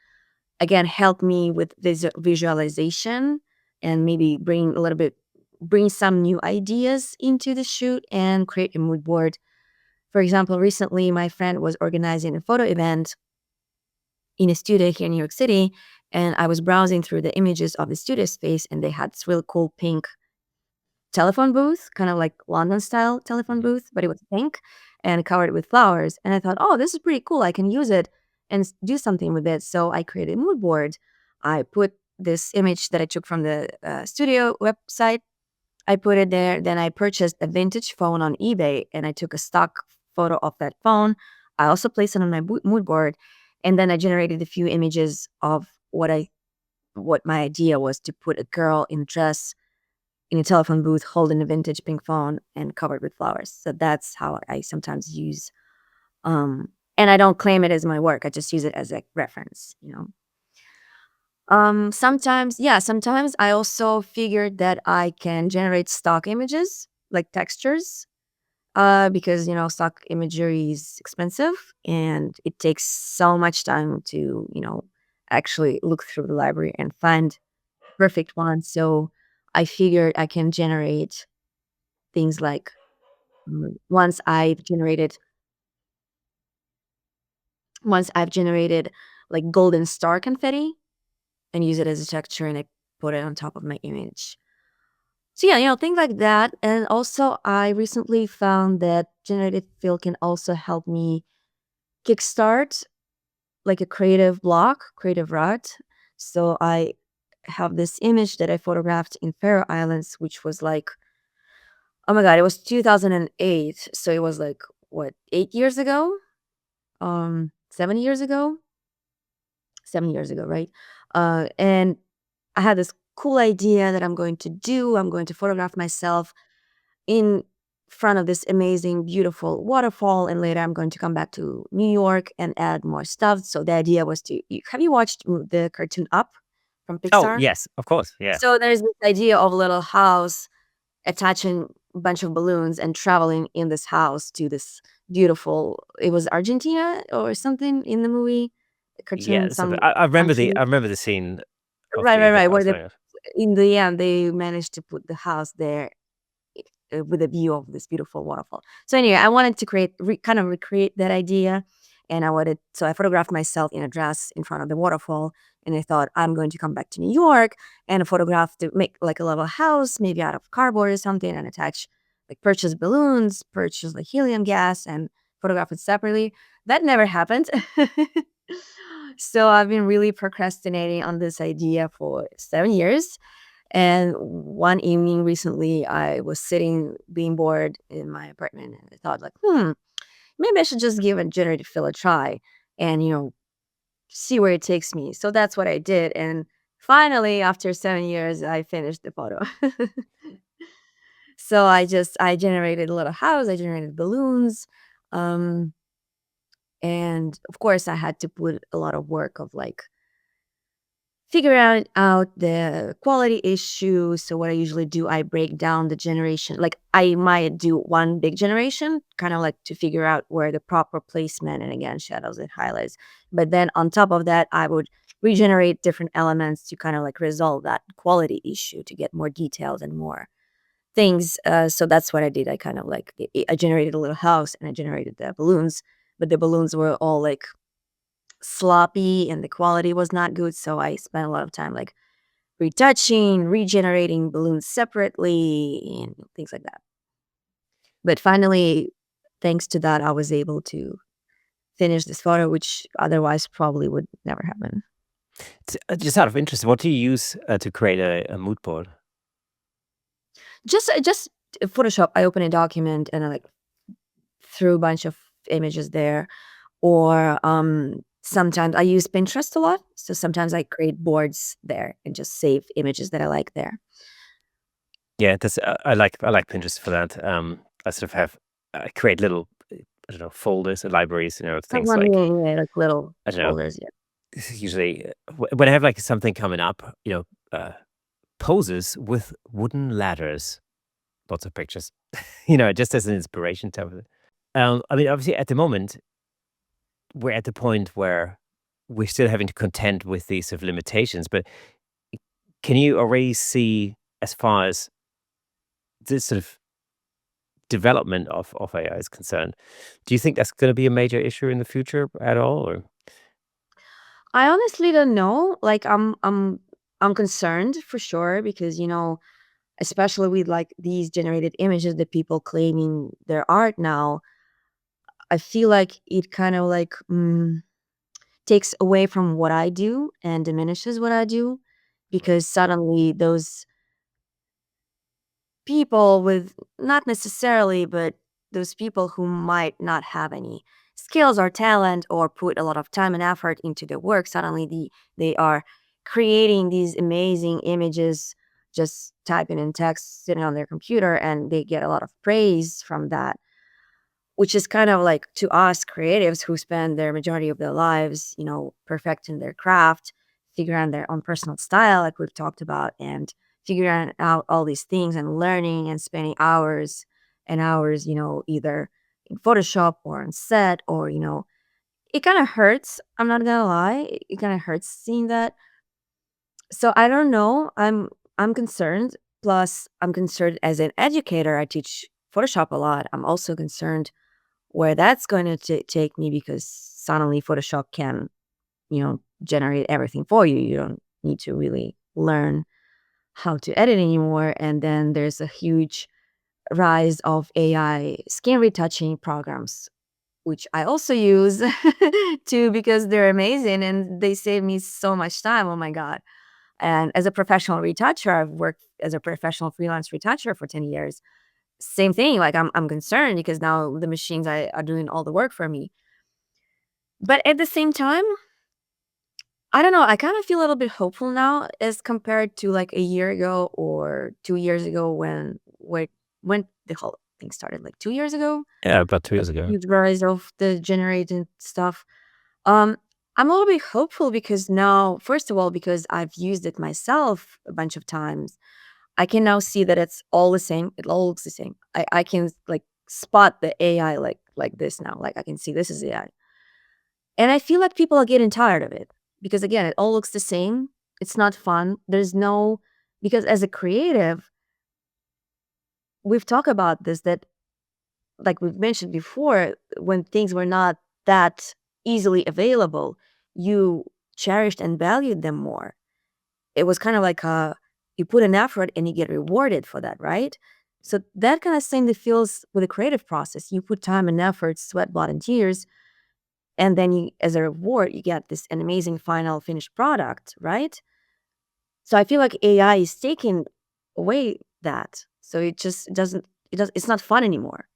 again help me with visualization, and maybe bring some new ideas into the shoot and create a mood board. For example, recently my friend was organizing a photo event in a studio here in New York City, and I was browsing through the images of the studio space, and they had this really cool pink telephone booth, kind of like London style telephone booth, but it was pink and covered with flowers. And I thought, oh, this is pretty cool. I can use it and do something with it. So I created a mood board. I put this image that I took from the studio website. I put it there. Then I purchased a vintage phone on eBay, and I took a stock photo of that phone. I also placed it on my mood board, and then I generated a few images of what my idea was, to put a girl in a dress in a telephone booth holding a vintage pink phone and covered with flowers. So that's how I sometimes use, and I don't claim it as my work. I just use it as a reference. Sometimes I also figured that I can generate stock images, like textures, because stock imagery is expensive, and it takes so much time to actually look through the library and find perfect ones. So I figured I can generate things like, once I've generated like golden star confetti, and use it as a texture, and I put it on top of my image. So yeah, things like that. And also I recently found that generative fill can also help me kickstart like a creative block, creative rut. So I have this image that I photographed in Faroe Islands, which was like, oh my god, it was 2008. So it was like, what, 8 years ago? 7 years ago, 7 years ago, right? And I had this cool idea that I'm going to do. I'm going to photograph myself in front of this amazing, beautiful waterfall, and later I'm going to come back to New York and add more stuff. So the idea was have you watched the cartoon Up from Oh, Pixar? yes, of course. Yeah. So there's this idea of a little house attaching a bunch of balloons and traveling in this house to this beautiful, it was Argentina or something in the movie, the Yeah, cartoon, so some I remember country. the scene of Right, the right, right, where house, the yeah. in the end, they managed to put the house there, with a view of this beautiful waterfall. So anyway, I wanted to kind of recreate that idea, and so I photographed myself in a dress in front of the waterfall, and I thought I'm going to come back to New York and photograph to make like a little house, maybe out of cardboard or something, and purchase balloons, purchase like helium gas, and photograph it separately. That never happened. So I've been really procrastinating on this idea for 7 years. And one evening recently, I was sitting, being bored in my apartment, and I thought, like, maybe I should just give a generative fill a try and, see where it takes me. So that's what I did. And finally, after 7 years, I finished the photo. So I generated a little house, I generated balloons. Um, and of course, I had to put a lot of work of like figure out the quality issue. So what I usually do, I break down the generation. Like I might do one big generation, kind of like to figure out where the proper placement and again shadows and highlights. But then on top of that, I would regenerate different elements to kind of like resolve that quality issue to get more details and more things. So that's what I did. I kind of like I generated a little house and I generated the balloons, but the balloons were all like sloppy and the quality was not good. So I spent a lot of time like retouching, regenerating balloons separately, and things like that. But finally, thanks to that, I was able to finish this photo, which otherwise probably would never happen. Just out of interest, what do you use to create a mood board? Just Photoshop. I open a document and I like threw a bunch of images there. Or sometimes I use Pinterest a lot. So sometimes I create boards there and just save images that I like there. Yeah, that's I like Pinterest for that. I sort of have I create little I don't know folders or libraries, things One like way, like little I don't know. folders, yeah. Usually, when I have like something coming up, poses with wooden ladders, lots of pictures, just as an inspiration type of thing. I mean, obviously, at the moment, we're at the point where we're still having to contend with these sort of limitations. But can you already see, as far as this sort of development of AI is concerned, do you think that's going to be a major issue in the future at all? Or I honestly don't know. Like I'm concerned for sure because especially with like these generated images that people claiming their art now, I feel like it kind of like takes away from what I do and diminishes what I do because suddenly those people with not necessarily, but those people who might not have any skills or talent or put a lot of time and effort into their work, suddenly they are creating these amazing images, just typing in text, sitting on their computer, and they get a lot of praise from that, which is kind of like to us creatives who spend their majority of their lives, perfecting their craft, figuring out their own personal style, like we've talked about, and figuring out all these things and learning and spending hours and hours, either in Photoshop or on set, or, it kind of hurts. I'm not gonna lie. It kind of hurts seeing that. So I don't know. I'm concerned. Plus, I'm concerned as an educator. I teach Photoshop a lot. I'm also concerned where that's going to take me because suddenly Photoshop can, generate everything for you. You don't need to really learn how to edit anymore. And then there's a huge rise of AI skin retouching programs, which I also use too because they're amazing and they save me so much time. Oh my God. And as a professional retoucher, I've worked as a professional freelance retoucher for 10 years. Same thing. Like I'm concerned because now the machines are doing all the work for me. But at the same time, I don't know, I kind of feel a little bit hopeful now as compared to like a year ago or 2 years ago when the whole thing started, like 2 years ago, yeah, about 2 years like ago. huge rise of the generated stuff. Um, I'm a little bit hopeful because now, first of all, because I've used it myself a bunch of times, I can now see that it's all the same. It all looks the same. I can like spot the AI like this now. Like I can see this is AI. And I feel like people are getting tired of it because again, it all looks the same. It's not fun. There's no because as a creative, we've talked about this that like we've mentioned before, when things were not that easily available, you cherished and valued them more. It was kind of like you put an effort and you get rewarded for that, right? So that kind of same that feels with the creative process. You put time and effort, sweat, blood, and tears, and then you, as a reward, you get this an amazing final finished product, right? So I feel like AI is taking away that. So it just doesn't it's not fun anymore.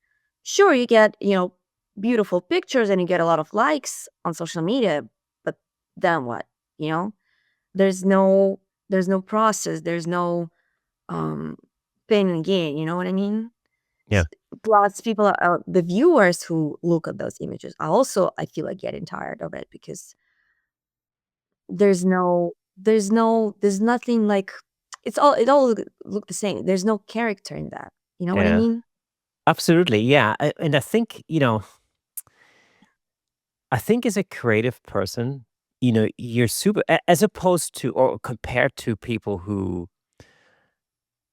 Sure, you get, beautiful pictures and you get a lot of likes on social media, but then what? You know? There's no process, there's no um pain and gain, you know what I mean? Yeah. Plus people are the viewers who look at those images are also, I feel like, getting tired of it because there's nothing like it all look the same. There's no character in that. You know what I Yeah. mean? Absolutely. Yeah. And I think, I think as a creative person, you're super, as opposed to or compared to people who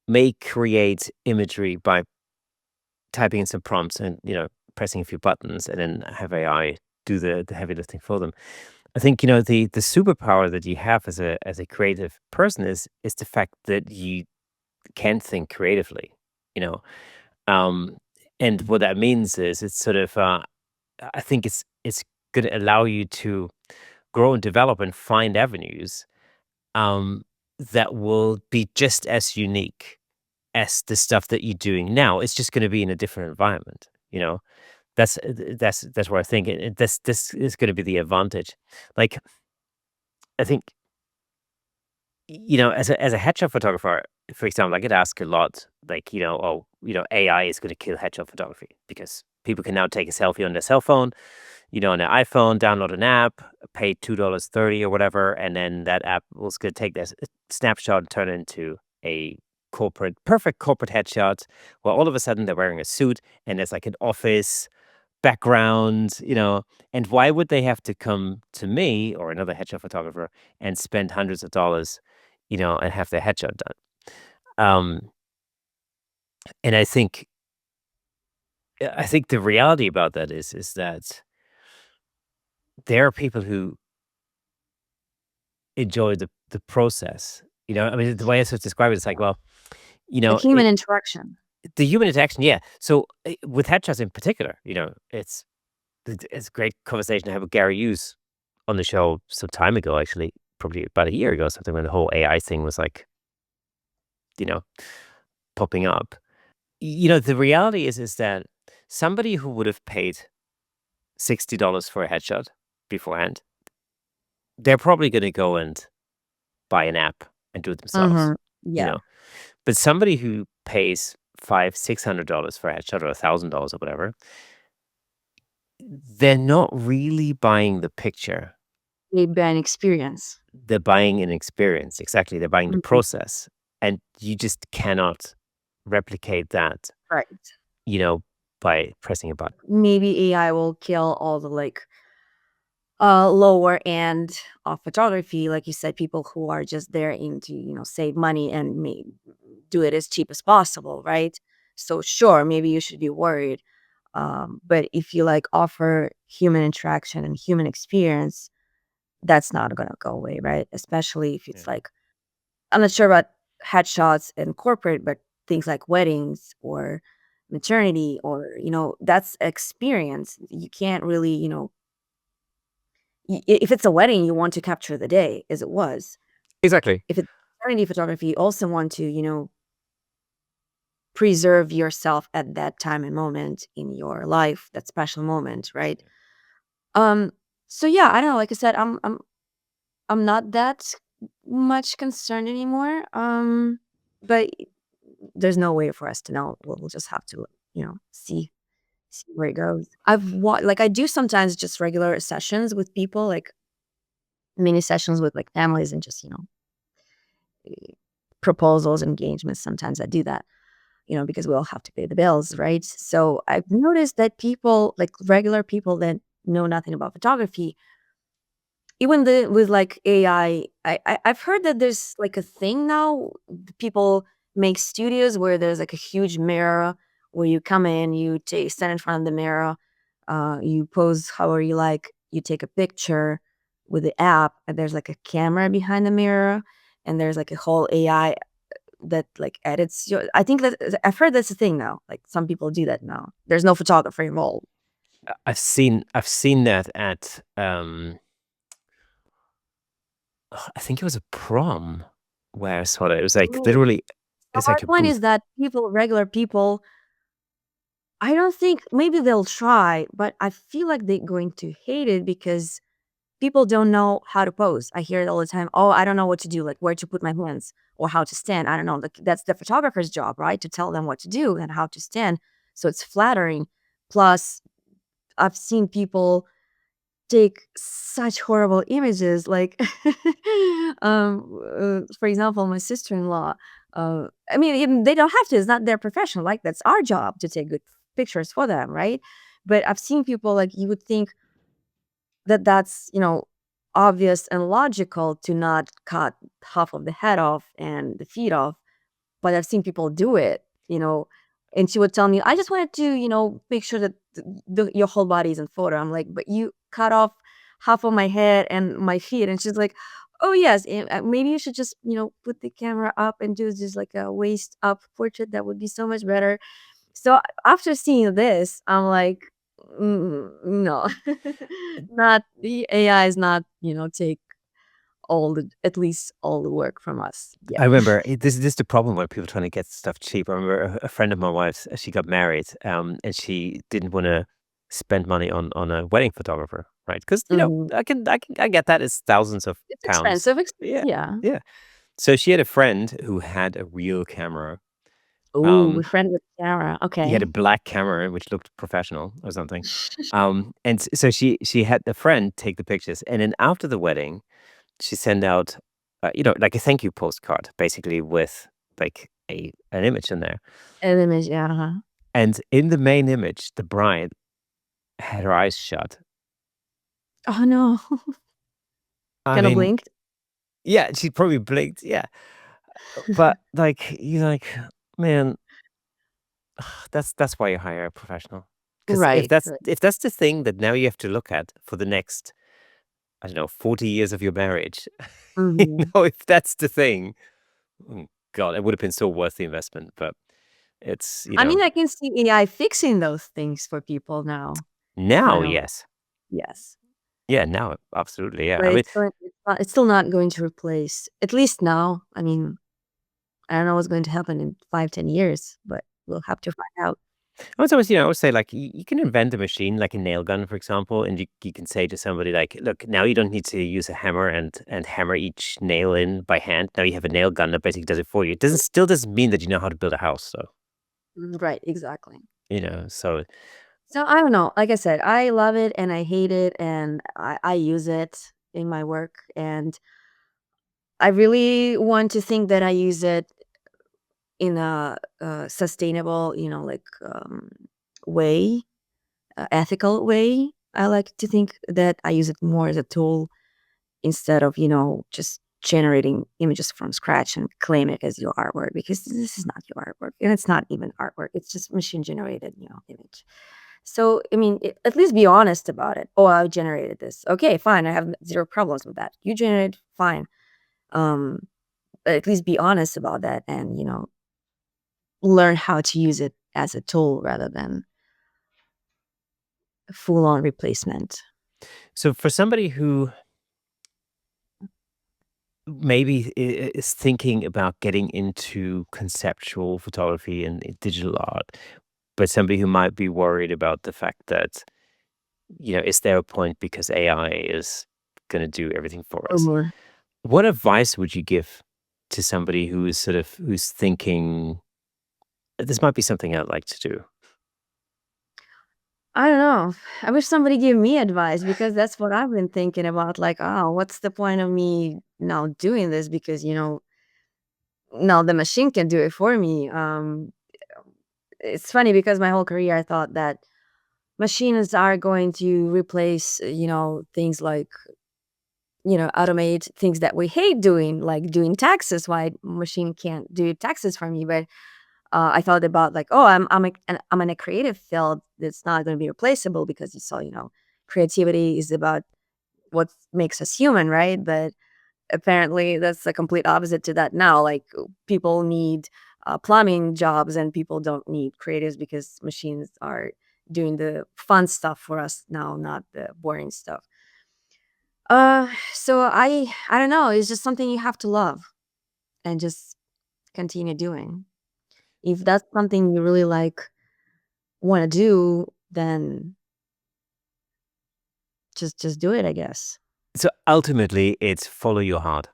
may create imagery by typing in some prompts and, pressing a few buttons and then have AI do the heavy lifting for them. I think, the superpower that you have as a creative person is the fact that you can think creatively, you know. Um, and what that means is it's sort of I think it's going to allow you to grow and develop and find avenues um, that will be just as unique as the stuff that you're doing now. It's just going to be in a different environment. That's where I think this is going to be the advantage. Like I think as a headshot photographer, for example, I get asked a lot, like oh, AI is going to kill headshot photography because people can now take a selfie on their cell phone, on their iPhone, download an app, pay $2.30 or whatever, and then that app was going to take this snapshot and turn it into a perfect corporate headshot. Well, all of a sudden they're wearing a suit and there's like an office background, and why would they have to come to me or another headshot photographer and spend hundreds of dollars, and have their headshot done? Um, and I think the reality about that is that there are people who enjoy the process. I mean, the way I sort of describe it is like, well, you The know, human it, interaction. the human interaction, yeah. So with headshots in particular, it's a great conversation I had with Gary Hughes on the show some time ago, actually, probably about a year ago, or something when the whole AI thing was like, you know, popping up. The reality is that somebody who would have paid $60 for a headshot beforehand, they're probably going to go and buy an app and do it themselves. Mhm. You Yeah. know, but somebody who pays $500-$600 for a headshot or $1,000 or whatever, they're not really buying the picture. Maybe an experience. They're buying an experience. Exactly. They're buying the Mhm. process. And you just cannot replicate that, Right. you know, by pressing a button. Maybe AI will kill all the like lower end of photography, like you said, people who are just there into, save money and do it as cheap as possible, right? So sure, maybe you should be worried. But if you like offer human interaction and human experience, that's not gonna go away, right? Especially if Yeah. it's like I'm not sure about headshots and corporate, but things like weddings or maternity or that's experience. You can't really, if it's a wedding, you want to capture the day as it was. Exactly. If it's maternity photography, you also want to, preserve yourself at that time and moment in your life, that special moment, right? Um, so yeah, I don't know. Like I said, I'm not that much concerned anymore. But there's no way for us to know. We'll just have to, see where it goes. Like I do sometimes just regular sessions with people, like mini sessions with like families and just proposals, engagements. Sometimes I do that, because we all have to pay the bills, right? So I've noticed that people, like regular people that know nothing about photography, even with like AI, I've heard that there's like a thing now. People make studios where there's like a huge mirror where you come in, you stand in front of the mirror, you pose however you like, you take a picture with the app, and there's like a camera behind the mirror, and there's like a whole AI that like edits your I think that I've heard that's a thing now. Like some people do that now. There's no photographer involved. I've seen that at I think it was a prom where I saw it. It was like Ooh. literally, The it's hard like a point booth. is that regular people, I don't think maybe they'll try, but I feel like they're going to hate it because people don't know how to pose. I hear it all the time. Oh, I don't know what to do, like where to put my hands or how to stand. I don't know. Like that's the photographer's job, right? To tell them what to do and how to stand. So it's flattering. Plus, I've seen people take such horrible images like for example my sister-in-law, I mean even they don't have to, it's not their profession, like that's our job to take good pictures for them, right? But I've seen people like you would think that that's obvious and logical to not cut half of the head off and the feet off, but I've seen people do it, and she would tell me, "I just wanted to, make sure that your whole body is in photo." I'm like, "But you cut off half of my head and my feet." And she's like, "Oh yes, maybe you should just, put the camera up and do just like a waist up portrait. That would be so much better." So after seeing this, I'm like, no, not the AI is not, take all the at least all the work from us I yet. remember this is the problem when people trying to get stuff cheap. I remember a friend of my wife's, she got married, and she didn't wanna spend money on a wedding photographer, right? Because Mhm. I get that, it's thousands of It's pounds. expensive, Yeah, yeah. yeah. So she had a friend who had a real camera. Ooh, Um, with friend with camera, he had okay. a black camera which looked professional or something. And so she had the friend take the pictures, and then after the wedding, she sent out, like a thank you postcard, basically with like an image in there. An image, yeah, uh-huh. And in the main image, the bride had her eyes shut. Oh, no. I Kinda mean, blinked? yeah, she probably blinked, yeah. But like you're like, man, that's why you hire a professional. Because if Right, that's right. if that's the thing that now you have to look at for the next, I don't know, 40 years of your marriage, Mhm. if that's the thing, God, it would have been so worth the investment. But it's, I mean, I can see AI fixing those things for people now. I now, know. yes. Yes. Yeah, now, absolutely, yeah. But I mean, it's still not going to replace, at least now. I mean, I don't know what's going to happen in 5, 10 years, but we'll have to find out. I was always, I would say like you can invent a machine like a nail gun, for example, and you can say to somebody like, look, now you don't need to use a hammer and hammer each nail in by hand. Now you have a nail gun that basically does it for you. It doesn't mean that you know how to build a house, though. Right, exactly. So So I don't know. Like I said, I love it and I hate it, and I use it in my work. And I really want to think that I use it in a, sustainable, way, ethical way. I like to think that I use it more as a tool instead of, just generating images from scratch and claim it as your artwork, because this is not your artwork and it's not even artwork. It's just machine generated, image. So, I mean, at least be honest about it. Oh, I generated this. Okay, fine. I have zero problems with that. You generated, fine. Um, but at least be honest about that and, learn how to use it as a tool rather than a full on replacement. so for somebody who maybe is thinking about getting into conceptual photography and digital art, but somebody who might be worried about the fact that, is there a point because AI is going to do everything for Or us? more. What advice would you give to somebody who is who's thinking this might be something I'd like to do? I don't know. I wish somebody gave me advice because that's what I've been thinking about. Like, oh, what's the point of me now doing this? Because, now the machine can do it for me. It's funny because my whole career I thought that machines are going to replace, things like, automate things that we hate doing, like doing taxes. Why machine can't do taxes for me? But I thought about like, oh, I'm in a creative field that's not going to be replaceable because you saw, creativity is about what makes us human, right? But apparently, that's the complete opposite to that now. Like people need plumbing jobs, and people don't need creatives because machines are doing the fun stuff for us now, not the boring stuff. So I don't know. It's just something you have to love and just continue doing. If that's something you really like, want to do, then just do it, I guess. So ultimately, it's follow your heart.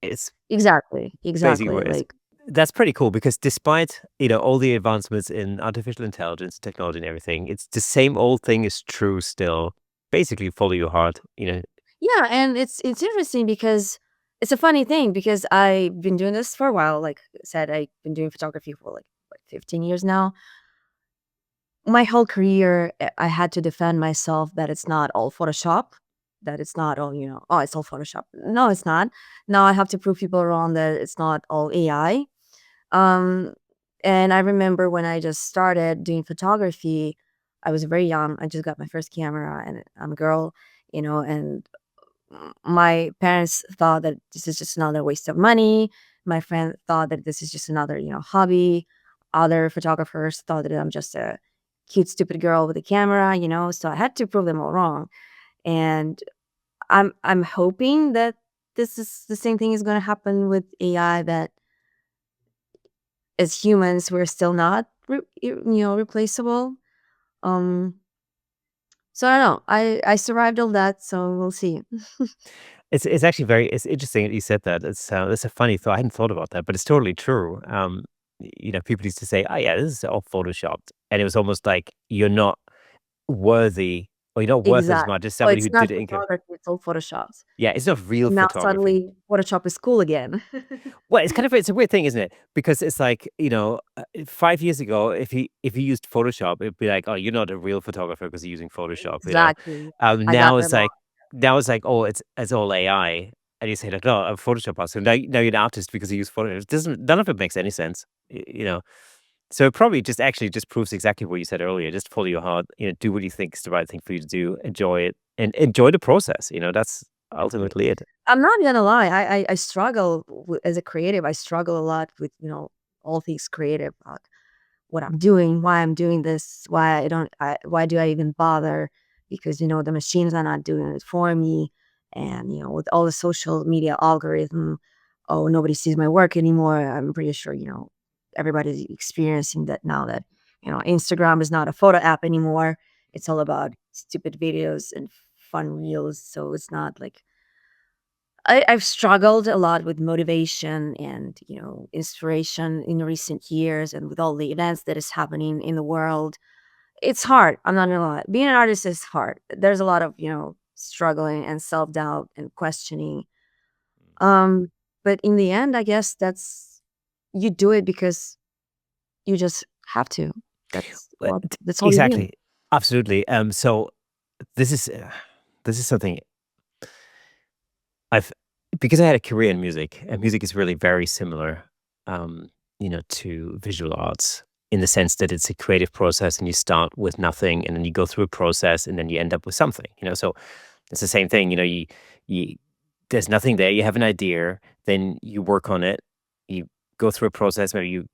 It's Exactly, basically exactly. what it is. Like That's pretty cool because despite, all the advancements in artificial intelligence, technology and everything, it's the same old thing is true still. Basically, follow your heart. yeah, and it's interesting because it's a funny thing because I've been doing this for a while. Like I said, I've been doing photography for like what, 15 years now. My whole career, I had to defend myself that it's not all Photoshop, that it's not all, oh, it's all Photoshop. No, it's not. Now I have to prove people wrong that it's not all AI. Um, and I remember when I just started doing photography, I was very young. I just got my first camera and I'm a girl, and my parents thought that this is just another waste of money. My friend thought that this is just another, hobby. Other photographers thought that I'm just a cute, stupid girl with a camera, So I had to prove them all wrong. And I'm hoping that this is the same thing is going to happen with AI. That as humans, we're still not, replaceable. Um, so I don't know. I survived all that, so we'll see. It's actually it's interesting that you said that. It's a funny thought. I hadn't thought about that, but it's totally true. People used to say, "Oh yeah, this is all photoshopped," and it was almost like you're not worthy or you're not worth as Exactly. much as Oh, somebody it's who not did it in photography, it's all photoshops. Yeah, it's not real And now photography. suddenly Photoshop is cool again. Well, it's a weird thing, isn't it? Because it's like, 5 years ago, if he used Photoshop, it'd be like, "Oh, you're not a real photographer because you're using Photoshop." Exactly. I got Now it's them all. like "Oh, it's all AI." And you say like, "No, I'm a Photoshop artist." So now you're an artist because you use Photoshop. It doesn't None of it makes any sense, you know? So it probably just actually just proves exactly what you said earlier. Just follow your heart, do what you think is the right thing for you to do, enjoy it, and enjoy the process, that's Exactly. ultimately it. I'm not gonna lie, I struggle as a creative, I struggle a lot with, all things creative. What I'm doing, why I'm doing this, why do I even bother? Because the machines are not doing it for me, and with all the social media algorithm, oh nobody sees my work anymore. I'm pretty sure everybody's experiencing that now that Instagram is not a photo app anymore. It's all about stupid videos and fun reels. So it's not like I've struggled a lot with motivation and inspiration in recent years, and with all the events that is happening in the world. It's hard. I'm not gonna lie. Being an artist is hard. There's a lot of struggling and self doubt and questioning. Um, but in the end, I guess you do it because you just have to. Well, That's all you do. exactly. Absolutely. So this is this is something I've because I had a career in music, and music is really very similar, to visual arts in the sense that it's a creative process, and you start with nothing, and then you go through a process, and then you end up with something. So it's the same thing. You there's nothing there. You have an idea, then you work on it. You go through a process, maybe you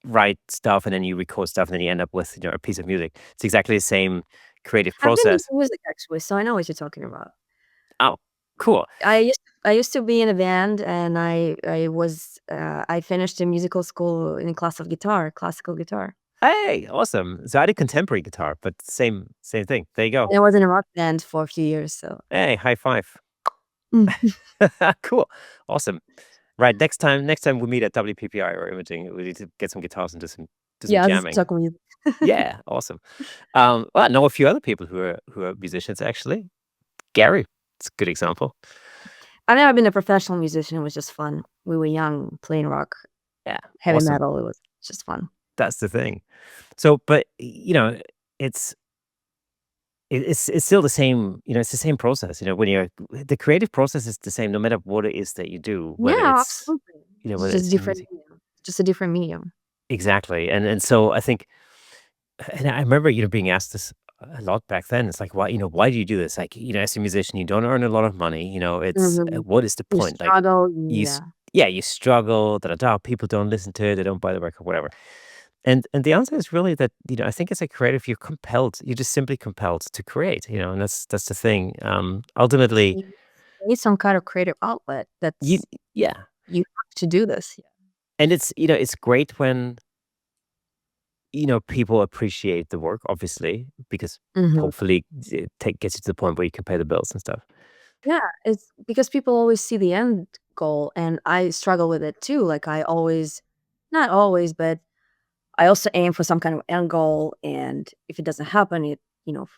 write stuff, and then you record stuff, and then you end up with a piece of music. It's exactly the same creative I've been into process. music actually, so I know what you're talking about. Oh, cool. I used to be in a band, and I finished in musical school in a class of guitar, classical guitar. Hey, awesome. So I did contemporary guitar, but same thing. There you go. And I was in a rock band for a few years, so Hey, high five. mm. Cool. Awesome. Right. Next time we meet at WPPI or imaging, we need to get some guitars and do some Yeah, let's jamming. talk music. Yeah, awesome. Well, I know a few other people who are musicians actually. Gary, it's a good example. I've never been a professional musician. It was just fun. We were young, playing rock, Yeah, heavy awesome. metal. It was just fun. That's the thing. So, but it's it's still the same, it's the same process, when the creative process is the same no matter what it is that you do, whether Yeah, it's, absolutely. It's whether just it's different music. medium. Just a different medium. Exactly. And so I think, and I remember, being asked this a lot back then. It's like, why do you do this? Like, as a musician, you don't earn a lot of money, it's Mhm. what is the You point? Like, struggle, you, s- yeah. yeah, you struggle, da da da. People don't listen to it, they don't buy the record, whatever. And the answer is really that, I think as a creative, you're just simply compelled to create, and that's the thing. Ultimately, You need some kind of creative outlet. you That's yeah. you have to do this. And it's great when, people appreciate the work, obviously, because Mhm. hopefully it gets you to the point where you can pay the bills and stuff. Yeah, it's because people always see the end goal, and I struggle with it too. Like I always, not always, but I also aim for some kind of end goal, and if it doesn't happen,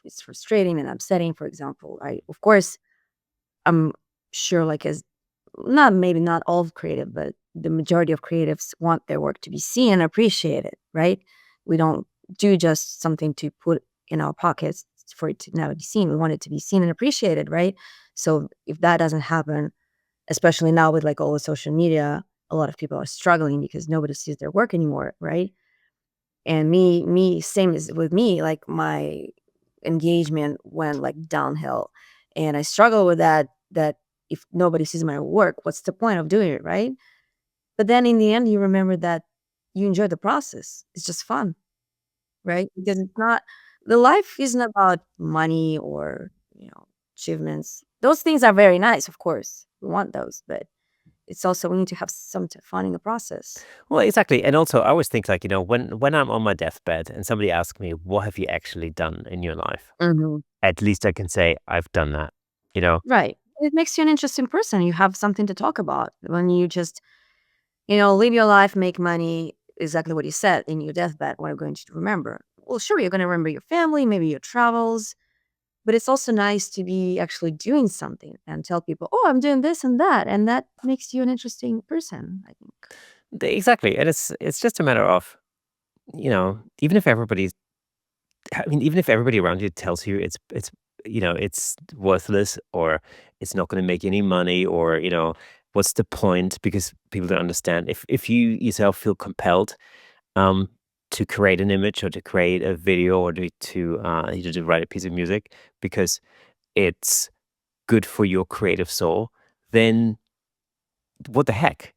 it's frustrating and upsetting. For example, of course, I'm sure, like as not maybe not all of creative, but the majority of creatives want their work to be seen and appreciated, right? We don't do just something to put in our pockets for it to never be seen. We want it to be seen and appreciated, right? So if that doesn't happen, especially now with like all the social media, a lot of people are struggling because nobody sees their work anymore, right? And same as with me, like my engagement went like downhill. And I struggle with that if nobody sees my work, what's the point of doing it, right? But then in the end, you remember that you enjoy the process. It's just fun, right? Because it's not the life isn't about money or, achievements. Those things are very nice, of course. We want those, but it's also we need to have some fun in the process. Well, exactly. And also, I always think, like, when I'm on my deathbed and somebody asks me, what have you actually done in your life? Mhm. At least I can say, I've done that, you know? Right. It makes you an interesting person. You have something to talk about when you just, live your life, make money, exactly what you said in your deathbed. What are you going to remember? Well, sure, you're going to remember your family, maybe your travels, but it's also nice to be actually doing something and tell people, oh, I'm doing this and that. And that makes you an interesting person, I think. Exactly. And it's just a matter of, even if even if everybody around you tells you it's worthless, or it's not going to make any money, or, what's the point? Because people don't understand. If you yourself feel compelled, um, to create an image, or to create a video, or either to write a piece of music because it's good for your creative soul, then what the heck,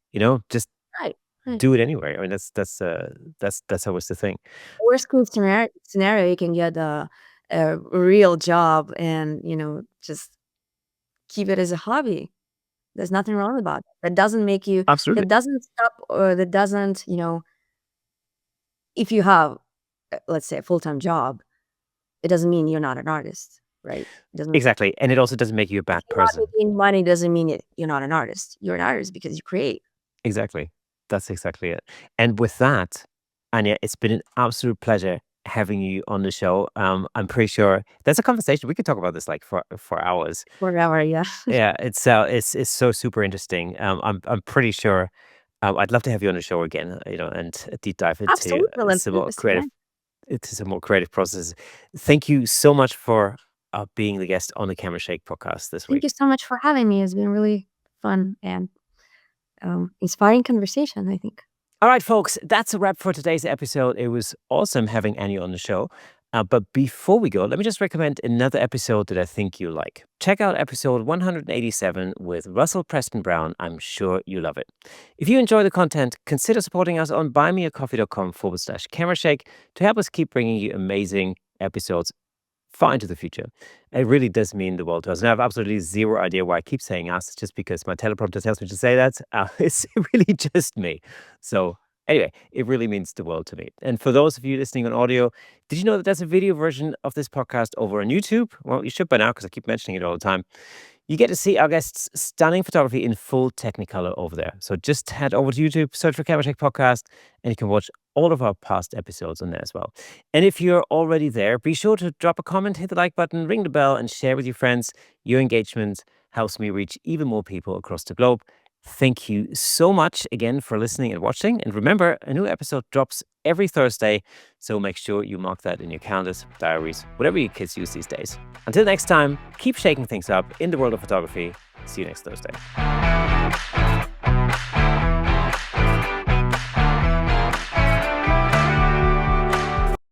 just Right. Right. do it anyway. I mean, that's always the thing. Worst case scenario, you can get a real job and, just keep it as a hobby. There's nothing wrong about that. Absolutely. That doesn't stop or that doesn't, if you have, let's say, a full-time job, it doesn't mean you're not an artist, right? It doesn't Exactly. And it also doesn't make you a if bad you're not person. making money doesn't mean you're not an artist. You're an artist because you create. Exactly. That's exactly it. And with that, Anya, it's been an absolute pleasure having you on the show. I'm pretty sure there's a conversation we could talk about this like for hours. Forever, yeah. Yeah, it's so super interesting. I'm pretty sure I'd love to have you on the show again, and deep dive into Absolutely, let's do this again. some more creative processes. Thank you so much for being the guest on the Camera Shake podcast this Thank week. you so much for having me. It's been really fun and, inspiring conversation, I think. All right, folks, that's a wrap for today's episode. It was awesome having Annie on the show. But before we go, let me just recommend another episode that I think you'll like. Check out episode 187 with Russell Preston Brown. I'm sure you love it. If you enjoy the content, consider supporting us on buymeacoffee.com/camerashake to help us keep bringing you amazing episodes far into the future. It really does mean the world to us. And I have absolutely zero idea why I keep saying us. It's just because my teleprompter tells me to say that. It's really just me. So, anyway, it really means the world to me. And for those of you listening on audio, did you know that there's a video version of this podcast over on YouTube? Well, you should by now because I keep mentioning it all the time. You get to see our guests' stunning photography in full Technicolor over there. So just head over to YouTube, search for Camera Shake Podcast, and you can watch all of our past episodes on there as well. And if you're already there, be sure to drop a comment, hit the like button, ring the bell, and share with your friends. Your engagement helps me reach even more people across the globe. Thank you so much again for listening and watching. And remember, a new episode drops every Thursday, so make sure you mark that in your calendars, diaries, whatever your kids use these days. Until next time, keep shaking things up in the world of photography. See you next Thursday.